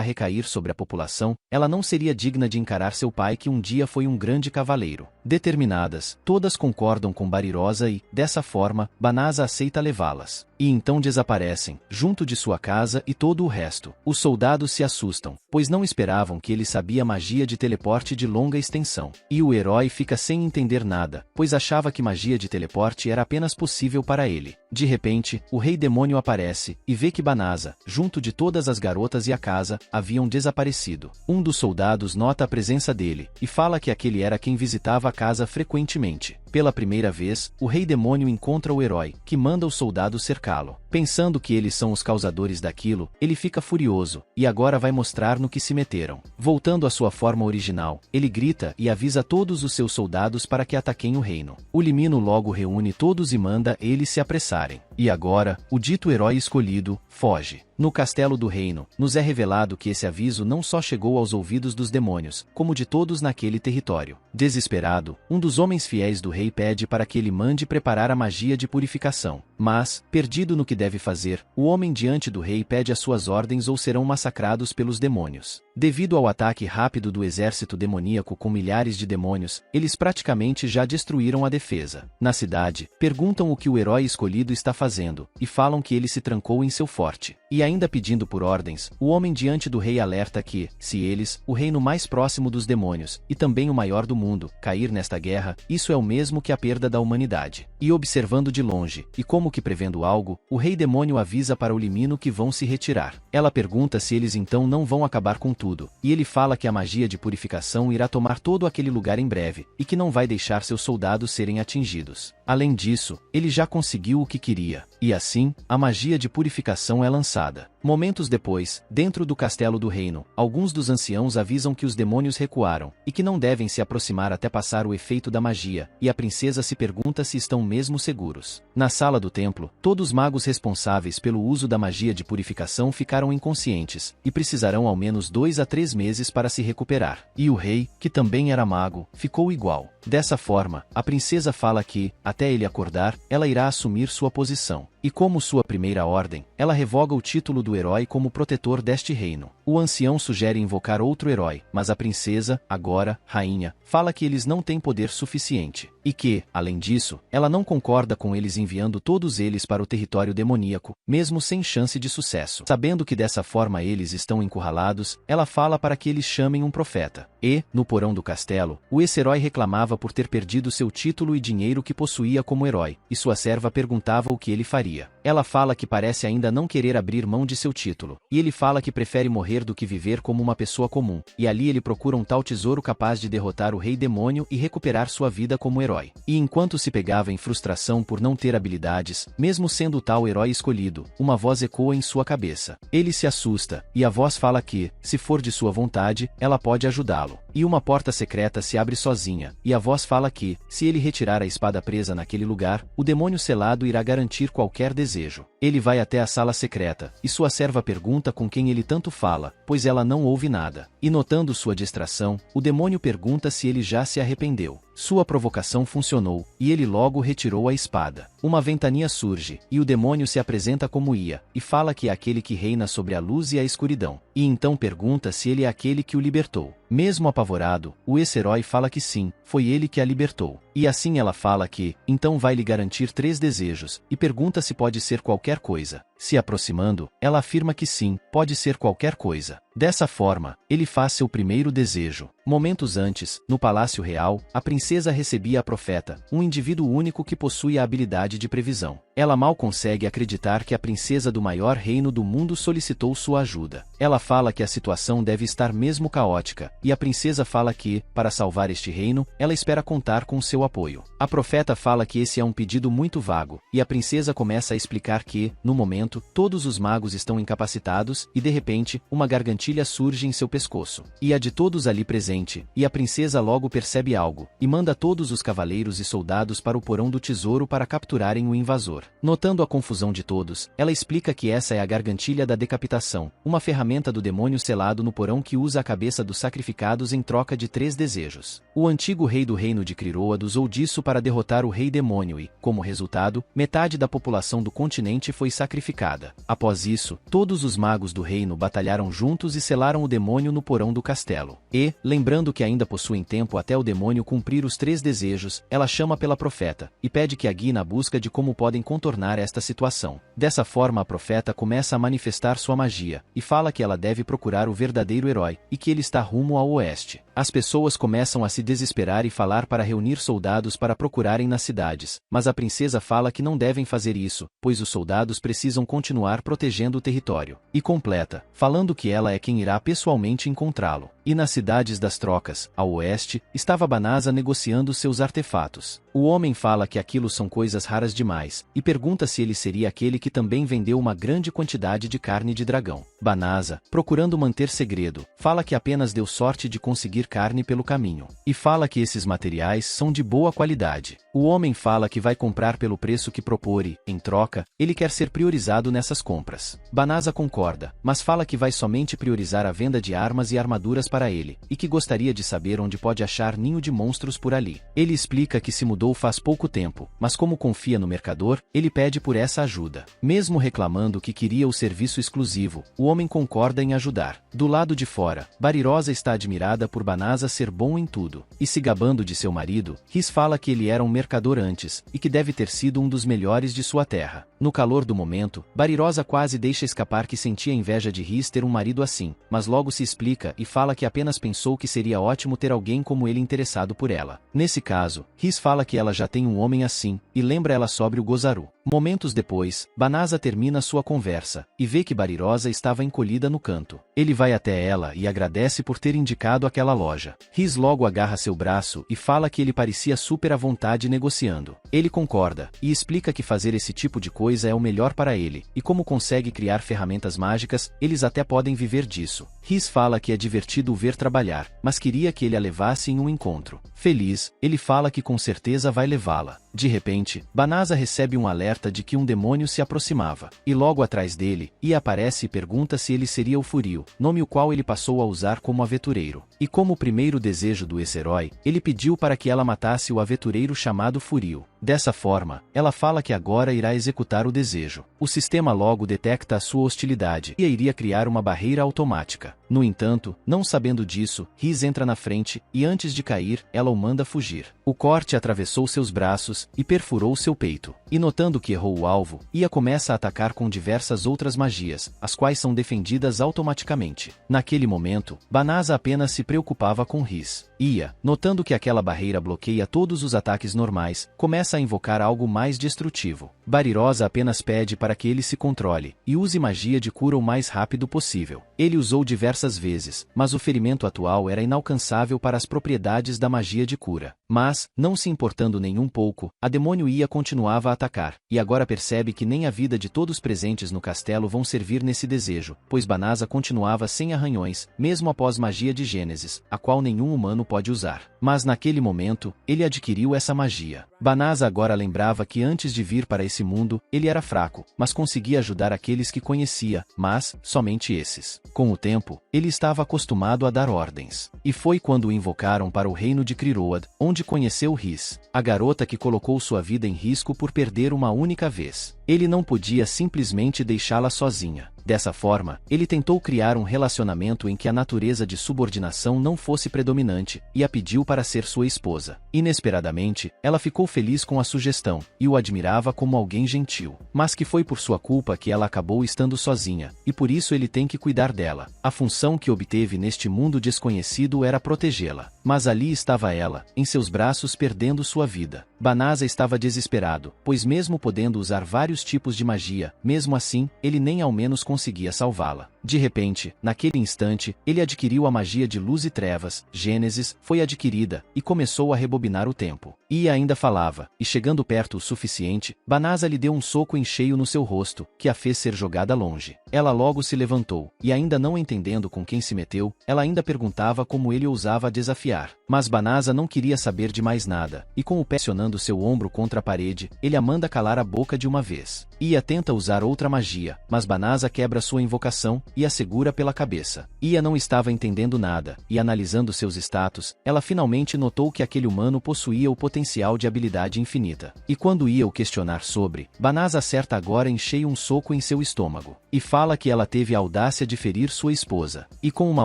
recair sobre a população, ela não seria digna de encarar seu pai que um dia foi um grande cavaleiro. Determinadas, todas concordam com Barirosa e, dessa forma, Banasa aceita levá-las. E então desaparecem, junto de sua casa e todo o resto. Os soldados se assustam, pois não esperavam que ele sabia magia de teleporte de longa extensão. E o herói fica sem entender nada, pois achava que magia de teleporte era apenas possível para ele. De repente, o rei demônio aparece, e vê que Banasa, junto de todas as garotas e a casa, haviam desaparecido. Um dos soldados nota a presença dele, e fala que aquele era quem visitava a casa frequentemente. Pela primeira vez, o rei demônio encontra o herói, que manda os soldados cercá-lo. Pensando que eles são os causadores daquilo, ele fica furioso, e agora vai mostrar no que se meteram. Voltando à sua forma original, ele grita e avisa todos os seus soldados para que ataquem o reino. O Limino logo reúne todos e manda eles se apressarem. E agora, o dito herói escolhido, foge. No castelo do reino, nos é revelado que esse aviso não só chegou aos ouvidos dos demônios, como de todos naquele território. Desesperado, um dos homens fiéis do rei pede para que ele mande preparar a magia de purificação. Mas, perdido no que deve fazer, o homem diante do rei pede as suas ordens ou serão massacrados pelos demônios. Devido ao ataque rápido do exército demoníaco com milhares de demônios, eles praticamente já destruíram a defesa. Na cidade, perguntam o que o herói escolhido está fazendo, e falam que ele se trancou em seu forte. E ainda pedindo por ordens, o homem diante do rei alerta que, se eles, o reino mais próximo dos demônios, e também o maior do mundo, cair nesta guerra, isso é o mesmo que a perda da humanidade. E observando de longe, e como que prevendo algo, o rei demônio avisa para o Limino que vão se retirar. Ela pergunta se eles então não vão acabar com tudo, e ele fala que a magia de purificação irá tomar todo aquele lugar em breve, e que não vai deixar seus soldados serem atingidos. Além disso, ele já conseguiu o que queria, e assim, a magia de purificação é lançada. Momentos depois, dentro do castelo do reino, alguns dos anciãos avisam que os demônios recuaram, e que não devem se aproximar até passar o efeito da magia, e a princesa se pergunta se estão mesmo seguros. Na sala do templo, todos os magos responsáveis pelo uso da magia de purificação ficaram inconscientes, e precisarão ao menos 2 a 3 meses para se recuperar. E o rei, que também era mago, ficou igual. Dessa forma, a princesa fala que, até ele acordar, ela irá assumir sua posição. E como sua primeira ordem, ela revoga o título do herói como protetor deste reino. O ancião sugere invocar outro herói, mas a princesa, agora, rainha, fala que eles não têm poder suficiente. E que, além disso, ela não concorda com eles enviando todos eles para o território demoníaco, mesmo sem chance de sucesso. Sabendo que dessa forma eles estão encurralados, ela fala para que eles chamem um profeta. E, no porão do castelo, o ex-herói reclamava por ter perdido seu título e dinheiro que possuía como herói, e sua serva perguntava o que ele faria. Ela fala que parece ainda não querer abrir mão de seu título, e ele fala que prefere morrer do que viver como uma pessoa comum, e ali ele procura um tal tesouro capaz de derrotar o rei demônio e recuperar sua vida como herói. E enquanto se pegava em frustração por não ter habilidades, mesmo sendo o tal herói escolhido, uma voz ecoa em sua cabeça. Ele se assusta, e a voz fala que, se for de sua vontade, ela pode ajudá-lo. E uma porta secreta se abre sozinha, e a voz fala que, se ele retirar a espada presa naquele lugar, o demônio selado irá garantir qualquer desejo. Ele vai até a sala secreta, e sua serva pergunta com quem ele tanto fala, pois ela não ouve nada. E notando sua distração, o demônio pergunta se ele já se arrependeu. Sua provocação funcionou, e ele logo retirou a espada. Uma ventania surge, e o demônio se apresenta como Ia, e fala que é aquele que reina sobre a luz e a escuridão. E então pergunta se ele é aquele que o libertou. Mesmo apavorado, o ex-herói fala que sim, foi ele que a libertou. E assim ela fala que, então vai lhe garantir 3 desejos, e pergunta se pode ser qualquer coisa. Se aproximando, ela afirma que sim, pode ser qualquer coisa. Dessa forma, ele faz seu primeiro desejo. Momentos antes, no Palácio Real, a princesa recebia a profeta, um indivíduo único que possui a habilidade de previsão. Ela mal consegue acreditar que a princesa do maior reino do mundo solicitou sua ajuda. Ela fala que a situação deve estar mesmo caótica, e a princesa fala que, para salvar este reino, ela espera contar com seu seu apoio. A profeta fala que esse é um pedido muito vago, e a princesa começa a explicar que, no momento, todos os magos estão incapacitados e de repente, uma gargantilha surge em seu pescoço. E a de todos ali presente, e a princesa logo percebe algo, e manda todos os cavaleiros e soldados para o porão do tesouro para capturarem o invasor. Notando a confusão de todos, ela explica que essa é a gargantilha da decapitação, uma ferramenta do demônio selado no porão que usa a cabeça dos sacrificados em troca de 3 desejos. O antigo rei do reino de Criroad usou disso para derrotar o rei demônio e, como resultado, metade da população do continente foi sacrificada. Após isso, todos os magos do reino batalharam juntos e selaram o demônio no porão do castelo. E, lembrando que ainda possuem tempo até o demônio cumprir os 3 desejos, ela chama pela profeta, e pede que a guie na busca de como podem contornar esta situação. Dessa forma a profeta começa a manifestar sua magia, e fala que ela deve procurar o verdadeiro herói, e que ele está rumo ao oeste. As pessoas começam a se desesperar e falar para reunir soldados para procurarem nas cidades, mas a princesa fala que não devem fazer isso, pois os soldados precisam continuar protegendo o território. E completa, falando que ela é quem irá pessoalmente encontrá-lo. E nas cidades das trocas, ao oeste, estava Banasa negociando seus artefatos. O homem fala que aquilo são coisas raras demais, e pergunta se ele seria aquele que também vendeu uma grande quantidade de carne de dragão. Banasa, procurando manter segredo, fala que apenas deu sorte de conseguir carne pelo caminho, e fala que esses materiais são de boa qualidade. O homem fala que vai comprar pelo preço que propor e, em troca, ele quer ser priorizado nessas compras. Banasa concorda, mas fala que vai somente priorizar a venda de armas e armaduras para ele, e que gostaria de saber onde pode achar ninho de monstros por ali. Ele explica que se mudou faz pouco tempo, mas como confia no mercador, ele pede por essa ajuda. Mesmo reclamando que queria o serviço exclusivo, o homem concorda em ajudar. Do lado de fora, Barirosa está admirada por Banasa ser bom em tudo, e se gabando de seu marido, Rhys fala que ele era um mercador antes, e que deve ter sido um dos melhores de sua terra. No calor do momento, Barirosa quase deixa escapar que sentia inveja de Rhys ter um marido assim, mas logo se explica e fala que apenas pensou que seria ótimo ter alguém como ele interessado por ela. Nesse caso, Rhys fala que ela já tem um homem assim, e lembra ela sobre o Gozaru. Momentos depois, Banasa termina sua conversa, e vê que Barirosa estava encolhida no canto. Ele vai até ela e agradece por ter indicado aquela loja. Rhys logo agarra seu braço e fala que ele parecia super à vontade negociando. Ele concorda, e explica que fazer esse tipo de coisa é o melhor para ele, e como consegue criar ferramentas mágicas, eles até podem viver disso. Rhys fala que é divertido o ver trabalhar, mas queria que ele a levasse em um encontro. Feliz, ele fala que com certeza vai levá-la. De repente, Banasa recebe um alerta de que um demônio se aproximava, e logo atrás dele, Ia aparece e pergunta se ele seria o Furio, nome o qual ele passou a usar como aventureiro. E como primeiro desejo do ex-herói, ele pediu para que ela matasse o aventureiro chamado Furio. Dessa forma, ela fala que agora irá executar o desejo. O sistema logo detecta a sua hostilidade e iria criar uma barreira automática. No entanto, não sabendo disso, Rhys entra na frente, e antes de cair, ela o manda fugir. O corte atravessou seus braços e perfurou seu peito. E notando que errou o alvo, Ia começa a atacar com diversas outras magias, as quais são defendidas automaticamente. Naquele momento, Banasa apenas se preocupava com Rhys. Ia, notando que aquela barreira bloqueia todos os ataques normais, começa a invocar algo mais destrutivo. Barirosa apenas pede para que ele se controle, e use magia de cura o mais rápido possível. Ele usou diversas vezes, mas o ferimento atual era inalcançável para as propriedades da magia de cura. Mas, não se importando nem um pouco, a demônio Ia continuava a atacar, e agora percebe que nem a vida de todos presentes no castelo vão servir nesse desejo, pois Banasa continuava sem arranhões, mesmo após magia de Gênesis, a qual nenhum humano pode usar. Mas naquele momento, ele adquiriu essa magia. Banasa agora lembrava que antes de vir para esse mundo, ele era fraco, mas conseguia ajudar aqueles que conhecia, mas, somente esses. Com o tempo, ele estava acostumado a dar ordens. E foi quando o invocaram para o reino de Criroad, onde conheceu Rhys, a garota que colocou sua vida em risco por perder uma única vez. Ele não podia simplesmente deixá-la sozinha. Dessa forma, ele tentou criar um relacionamento em que a natureza de subordinação não fosse predominante, e a pediu para ser sua esposa. Inesperadamente, ela ficou feliz com a sugestão, e o admirava como alguém gentil. Mas que foi por sua culpa que ela acabou estando sozinha, e por isso ele tem que cuidar dela. A função que obteve neste mundo desconhecido era protegê-la. Mas ali estava ela, em seus braços perdendo sua vida. Banasa estava desesperado, pois mesmo podendo usar vários tipos de magia, mesmo assim, ele nem ao menos conseguia salvá-la. De repente, naquele instante, ele adquiriu a magia de luz e trevas, Gênesis, foi adquirida, e começou a rebobinar o tempo. E ainda falava, e chegando perto o suficiente, Banasa lhe deu um soco em cheio no seu rosto, que a fez ser jogada longe. Ela logo se levantou, e ainda não entendendo com quem se meteu, ela ainda perguntava como ele ousava desafiar. Mas Banasa não queria saber de mais nada, e com o pé pressionando seu ombro contra a parede, ele a manda calar a boca de uma vez. Ia tenta usar outra magia, mas Banasa quebra sua invocação, e a segura pela cabeça. Ia não estava entendendo nada, e analisando seus status, ela finalmente notou que aquele humano possuía o potencial de habilidade infinita. E quando ia o questionar sobre, Banasa acerta agora em cheio um soco em seu estômago. E fala que ela teve a audácia de ferir sua esposa. E com uma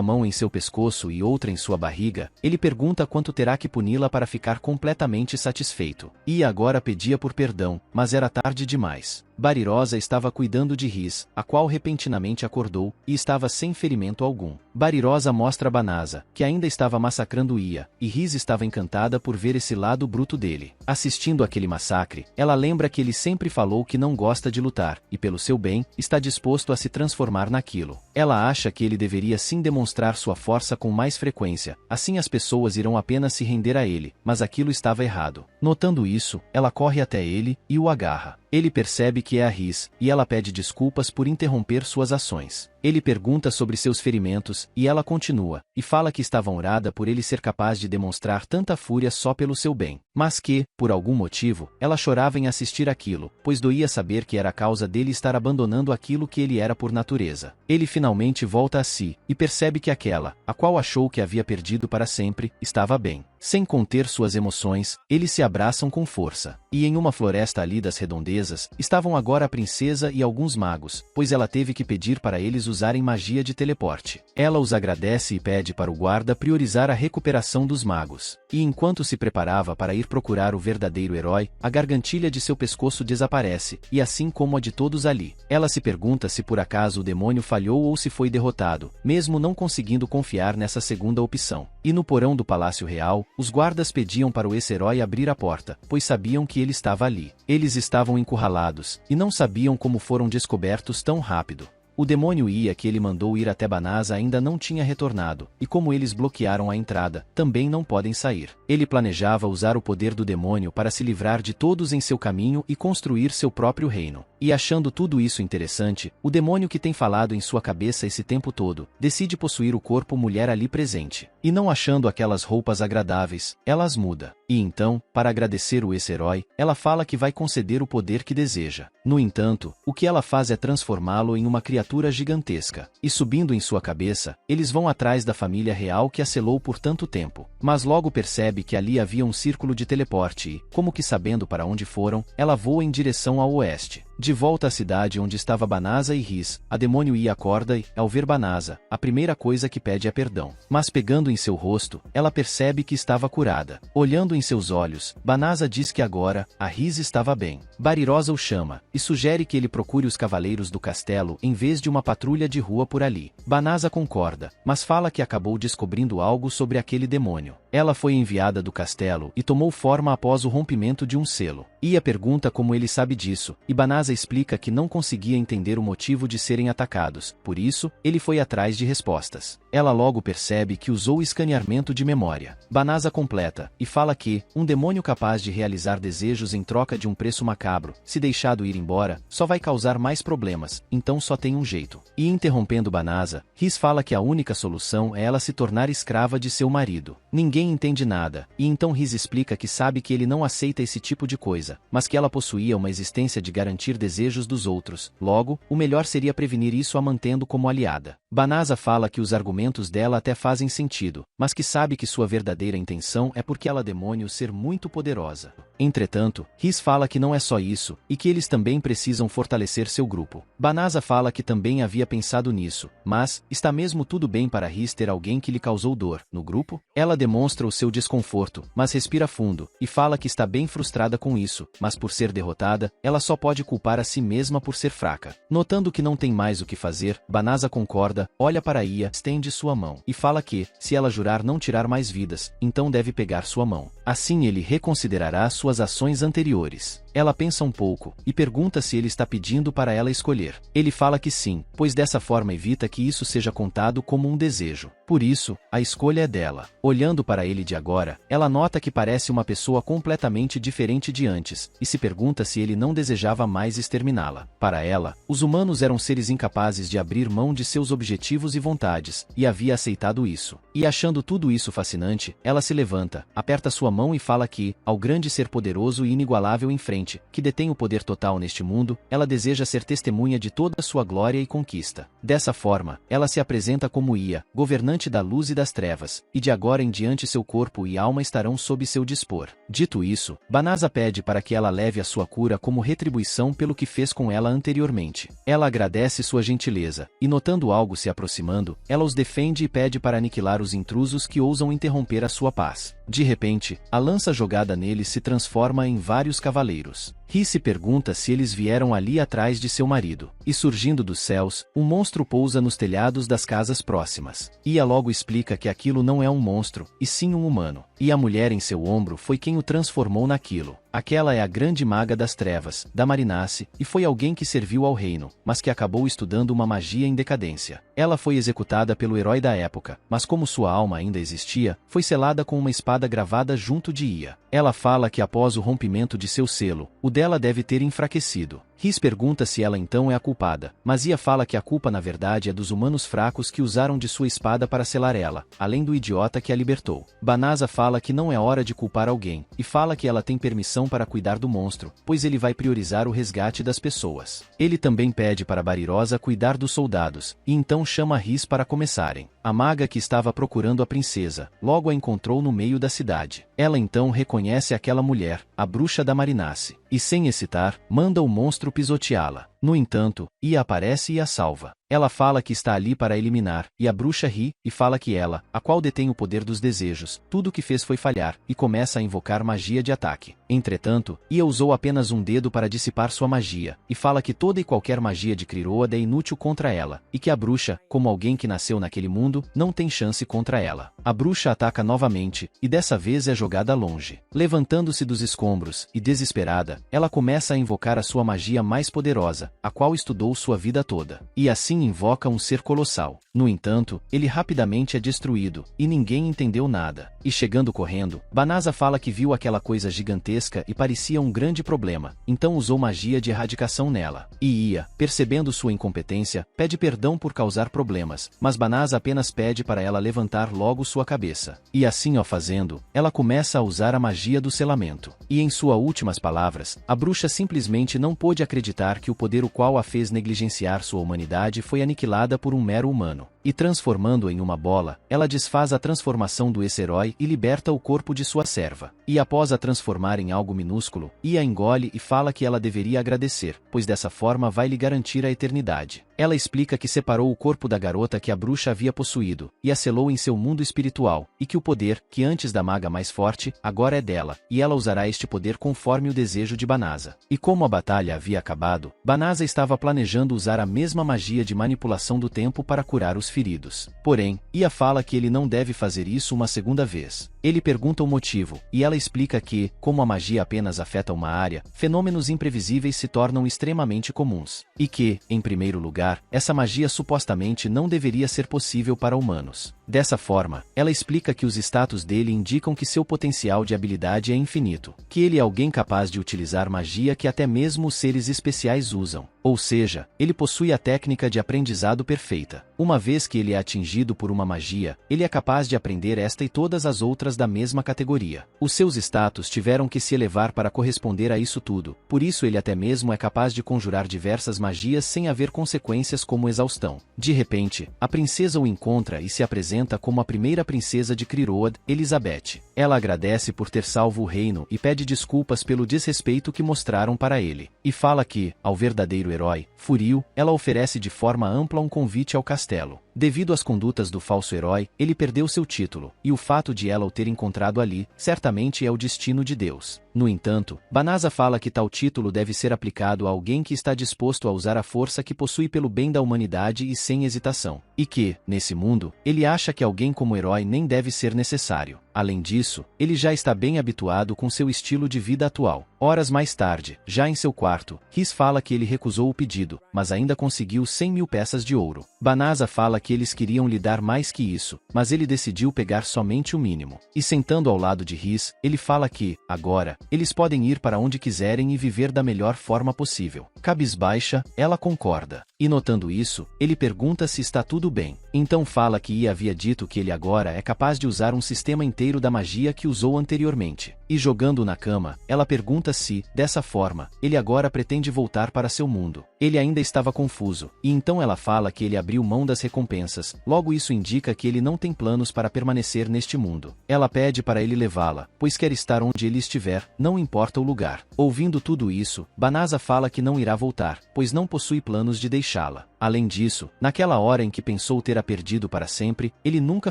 mão em seu pescoço e outra em sua barriga, ele pergunta quanto terá que puni-la para ficar completamente satisfeito. E agora pedia por perdão, mas era tarde demais. Barirosa estava cuidando de Riz, a qual repentinamente acordou, e estava sem ferimento algum. Barirosa mostra a Banasa, que ainda estava massacrando Ia, e Riz estava encantada por ver esse lado bruto dele. Assistindo aquele massacre, ela lembra que ele sempre falou que não gosta de lutar, e pelo seu bem, está disposto a se transformar naquilo. Ela acha que ele deveria sim demonstrar sua força com mais frequência, assim as pessoas irão apenas se render a ele, mas aquilo estava errado. Notando isso, ela corre até ele, e o agarra. Ele percebe que é a Riz, e ela pede desculpas por interromper suas ações. Ele pergunta sobre seus ferimentos, e ela continua, e fala que estava honrada por ele ser capaz de demonstrar tanta fúria só pelo seu bem, mas que, por algum motivo, ela chorava em assistir aquilo, pois doía saber que era a causa dele estar abandonando aquilo que ele era por natureza. Ele finalmente volta a si, e percebe que aquela, a qual achou que havia perdido para sempre, estava bem. Sem conter suas emoções, eles se abraçam com força. E em uma floresta ali das redondezas, estavam agora a princesa e alguns magos, pois ela teve que pedir para eles usarem magia de teleporte. Ela os agradece e pede para o guarda priorizar a recuperação dos magos. E enquanto se preparava para ir procurar o verdadeiro herói, a gargantilha de seu pescoço desaparece, e assim como a de todos ali. Ela se pergunta se por acaso o demônio falhou ou se foi derrotado, mesmo não conseguindo confiar nessa segunda opção. E no porão do Palácio Real, os guardas pediam para o ex-herói abrir a porta, pois sabiam que ele estava ali. Eles estavam encurralados, e não sabiam como foram descobertos tão rápido. O demônio Ia que ele mandou ir até Banasa ainda não tinha retornado, e como eles bloquearam a entrada, também não podem sair. Ele planejava usar o poder do demônio para se livrar de todos em seu caminho e construir seu próprio reino. E achando tudo isso interessante, o demônio que tem falado em sua cabeça esse tempo todo, decide possuir o corpo mulher ali presente. E não achando aquelas roupas agradáveis, ela as muda. E então, para agradecer o ex-herói, ela fala que vai conceder o poder que deseja. No entanto, o que ela faz é transformá-lo em uma criatura gigantesca. E subindo em sua cabeça, eles vão atrás da família real que a selou por tanto tempo. Mas logo percebe que ali havia um círculo de teleporte e, como que sabendo para onde foram, ela voa em direção ao oeste. De volta à cidade onde estava Banasa e Riz, a demônio Ia acorda e, ao ver Banasa, a primeira coisa que pede é perdão. Mas pegando em seu rosto, ela percebe que estava curada. Olhando em seus olhos, Banasa diz que agora, a Riz estava bem. Barirosa o chama, e sugere que ele procure os cavaleiros do castelo em vez de uma patrulha de rua por ali. Banasa concorda, mas fala que acabou descobrindo algo sobre aquele demônio. Ela foi enviada do castelo e tomou forma após o rompimento de um selo. Ia pergunta como ele sabe disso, e Banasa explica que não conseguia entender o motivo de serem atacados, por isso, ele foi atrás de respostas. Ela logo percebe que usou escaneamento de memória. Banasa completa, e fala que, um demônio capaz de realizar desejos em troca de um preço macabro, se deixado ir embora, só vai causar mais problemas, então só tem um jeito. E interrompendo Banasa, Riz fala que a única solução é ela se tornar escrava de seu marido. Ninguém entende nada, e então Riz explica que sabe que ele não aceita esse tipo de coisa, mas que ela possuía uma existência de garantir desejos dos outros, logo, o melhor seria prevenir isso a mantendo como aliada. Banasa fala que os argumentos dela até fazem sentido, mas que sabe que sua verdadeira intenção é porque ela demônio ser muito poderosa. Entretanto, Riz fala que não é só isso, e que eles também precisam fortalecer seu grupo. Banasa fala que também havia pensado nisso, mas, está mesmo tudo bem para Riz ter alguém que lhe causou dor, no grupo? Ela demonstra o seu desconforto, mas respira fundo, e fala que está bem frustrada com isso, mas por ser derrotada, ela só pode culpar a si mesma por ser fraca. Notando que não tem mais o que fazer, Banasa concorda Criroda, olha para Ia, estende sua mão, e fala que, se ela jurar não tirar mais vidas, então deve pegar sua mão. Assim ele reconsiderará suas ações anteriores. Ela pensa um pouco, e pergunta se ele está pedindo para ela escolher. Ele fala que sim, pois dessa forma evita que isso seja contado como um desejo. Por isso, a escolha é dela. Olhando para ele de agora, ela nota que parece uma pessoa completamente diferente de antes, e se pergunta se ele não desejava mais exterminá-la. Para ela, os humanos eram seres incapazes de abrir mão de seus objetivos e vontades, e havia aceitado isso. E achando tudo isso fascinante, ela se levanta, aperta sua mão e fala que, ao grande ser poderoso e inigualável em frente, que detém o poder total neste mundo, ela deseja ser testemunha de toda a sua glória e conquista. Dessa forma, ela se apresenta como Ia, governante da luz e das trevas, e de agora em diante seu corpo e alma estarão sob seu dispor. Dito isso, Banasa pede para que ela leve a sua cura como retribuição pelo que fez com ela anteriormente. Ela agradece sua gentileza, e notando algo se aproximando, ela os defende e pede para aniquilar os intrusos que ousam interromper a sua paz. De repente, a lança jogada neles se transforma em vários cavaleiros. Ri se pergunta se eles vieram ali atrás de seu marido. E surgindo dos céus, um monstro pousa nos telhados das casas próximas. Ia logo explica que aquilo não é um monstro, e sim um humano. E a mulher em seu ombro foi quem o transformou naquilo. Aquela é a grande maga das trevas, da Marinace, e foi alguém que serviu ao reino, mas que acabou estudando uma magia em decadência. Ela foi executada pelo herói da época, mas como sua alma ainda existia, foi selada com uma espada gravada junto de Ia. Ela fala que após o rompimento de seu selo, o dela deve ter enfraquecido. Rhys pergunta se ela então é a culpada, mas Ia fala que a culpa na verdade é dos humanos fracos que usaram de sua espada para selar ela, além do idiota que a libertou. Banasa fala que não é hora de culpar alguém, e fala que ela tem permissão para cuidar do monstro, pois ele vai priorizar o resgate das pessoas. Ele também pede para Barirosa cuidar dos soldados, e então chama Rhys para começarem. A maga que estava procurando a princesa, logo a encontrou no meio da cidade. Ela então reconhece aquela mulher, a bruxa da Marinace, e sem hesitar, manda o monstro pisoteá-la. No entanto, Ia aparece e a salva. Ela fala que está ali para eliminar, e a bruxa ri, e fala que ela, a qual detém o poder dos desejos, tudo o que fez foi falhar, e começa a invocar magia de ataque. Entretanto, Ia usou apenas um dedo para dissipar sua magia, e fala que toda e qualquer magia de Criroda é inútil contra ela, e que a bruxa, como alguém que nasceu naquele mundo, não tem chance contra ela. A bruxa ataca novamente, e dessa vez é jogada longe. Levantando-se dos escombros, e desesperada, ela começa a invocar a sua magia mais poderosa, a qual estudou sua vida toda. E assim invoca um ser colossal. No entanto, ele rapidamente é destruído, e ninguém entendeu nada. E chegando correndo, Banasa fala que viu aquela coisa gigantesca e parecia um grande problema, então usou magia de erradicação nela. E Ia, percebendo sua incompetência, pede perdão por causar problemas, mas Banasa apenas pede para ela levantar logo sua cabeça. E assim ó fazendo, ela começa a usar a magia do selamento. E em suas últimas palavras, a bruxa simplesmente não pôde acreditar que o poder o qual a fez negligenciar sua humanidade foi aniquilada por um mero humano. E transformando-o em uma bola, ela desfaz a transformação do ex-herói e liberta o corpo de sua serva. E após a transformar em algo minúsculo, Ia engole e fala que ela deveria agradecer, pois dessa forma vai lhe garantir a eternidade. Ela explica que separou o corpo da garota que a bruxa havia possuído, e a selou em seu mundo espiritual, e que o poder, que antes da maga mais forte, agora é dela, e ela usará este poder conforme o desejo de Banasa. E como a batalha havia acabado, Banasa estava planejando usar a mesma magia de manipulação do tempo para curar os feridos. Porém, Ia fala que ele não deve fazer isso uma segunda vez. Ele pergunta o motivo, e ela explica que, como a magia apenas afeta uma área, fenômenos imprevisíveis se tornam extremamente comuns. E que, em primeiro lugar, essa magia supostamente não deveria ser possível para humanos. Dessa forma, ela explica que os status dele indicam que seu potencial de habilidade é infinito, que ele é alguém capaz de utilizar magia que até mesmo os seres especiais usam. Ou seja, ele possui a técnica de aprendizado perfeita. Uma vez que ele é atingido por uma magia, ele é capaz de aprender esta e todas as outras da mesma categoria. Os seus status tiveram que se elevar para corresponder a isso tudo, por isso ele até mesmo é capaz de conjurar diversas magias sem haver consequências como exaustão. De repente, a princesa o encontra e se apresenta como a primeira princesa de Criroad, Elizabeth. Ela agradece por ter salvo o reino e pede desculpas pelo desrespeito que mostraram para ele. E fala que, ao verdadeiro herói, Furio, ela oferece de forma ampla um convite ao castelo. Devido às condutas do falso herói, ele perdeu seu título, e o fato de ela o ter encontrado ali, certamente é o destino de Deus. No entanto, Banasa fala que tal título deve ser aplicado a alguém que está disposto a usar a força que possui pelo bem da humanidade e sem hesitação. E que, nesse mundo, ele acha que alguém como herói nem deve ser necessário. Além disso, ele já está bem habituado com seu estilo de vida atual. Horas mais tarde, já em seu quarto, Riz fala que ele recusou o pedido, mas ainda conseguiu 100.000 peças de ouro. Banasa fala que eles queriam lhe dar mais que isso, mas ele decidiu pegar somente o mínimo. E sentando ao lado de Riz, ele fala que, agora, eles podem ir para onde quiserem e viver da melhor forma possível. Cabisbaixa, ela concorda. E notando isso, ele pergunta se está tudo bem. Então fala que Yi havia dito que ele agora é capaz de usar um sistema inteiro da magia que usou anteriormente. E jogando-o na cama, ela pergunta se, dessa forma, ele agora pretende voltar para seu mundo. Ele ainda estava confuso, e então ela fala que ele abriu mão das recompensas, logo isso indica que ele não tem planos para permanecer neste mundo. Ela pede para ele levá-la, pois quer estar onde ele estiver, não importa o lugar. Ouvindo tudo isso, Banasa fala que não irá voltar, pois não possui planos de deixá-la. Além disso, naquela hora em que pensou ter a perdido para sempre, ele nunca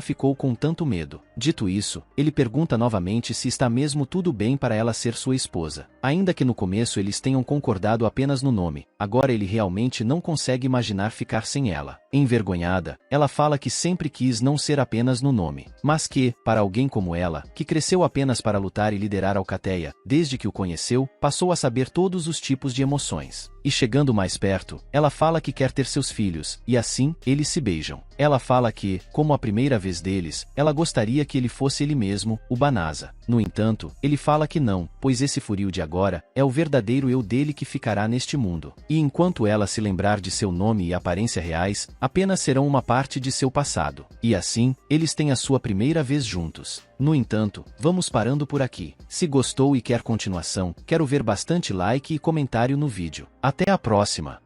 ficou com tanto medo. Dito isso, ele pergunta novamente se está mesmo tudo bem para ela ser sua esposa. Ainda que no começo eles tenham concordado apenas no nome, agora ele realmente não consegue imaginar ficar sem ela. Envergonhada, ela fala que sempre quis não ser apenas no nome, mas que, para alguém como ela, que cresceu apenas para lutar e liderar Alcateia, desde que o conheceu, passou a saber todos os tipos de emoções. E chegando mais perto, ela fala que quer ter seus filhos, e assim, eles se beijam. Ela fala que, como a primeira vez deles, ela gostaria que ele fosse ele mesmo, o Banasa. No entanto, ele fala que não, pois esse furil de agora, é o verdadeiro eu dele que ficará neste mundo. E enquanto ela se lembrar de seu nome e aparência reais, apenas serão uma parte de seu passado. E assim, eles têm a sua primeira vez juntos. No entanto, vamos parando por aqui. Se gostou e quer continuação, quero ver bastante like e comentário no vídeo. Até a próxima!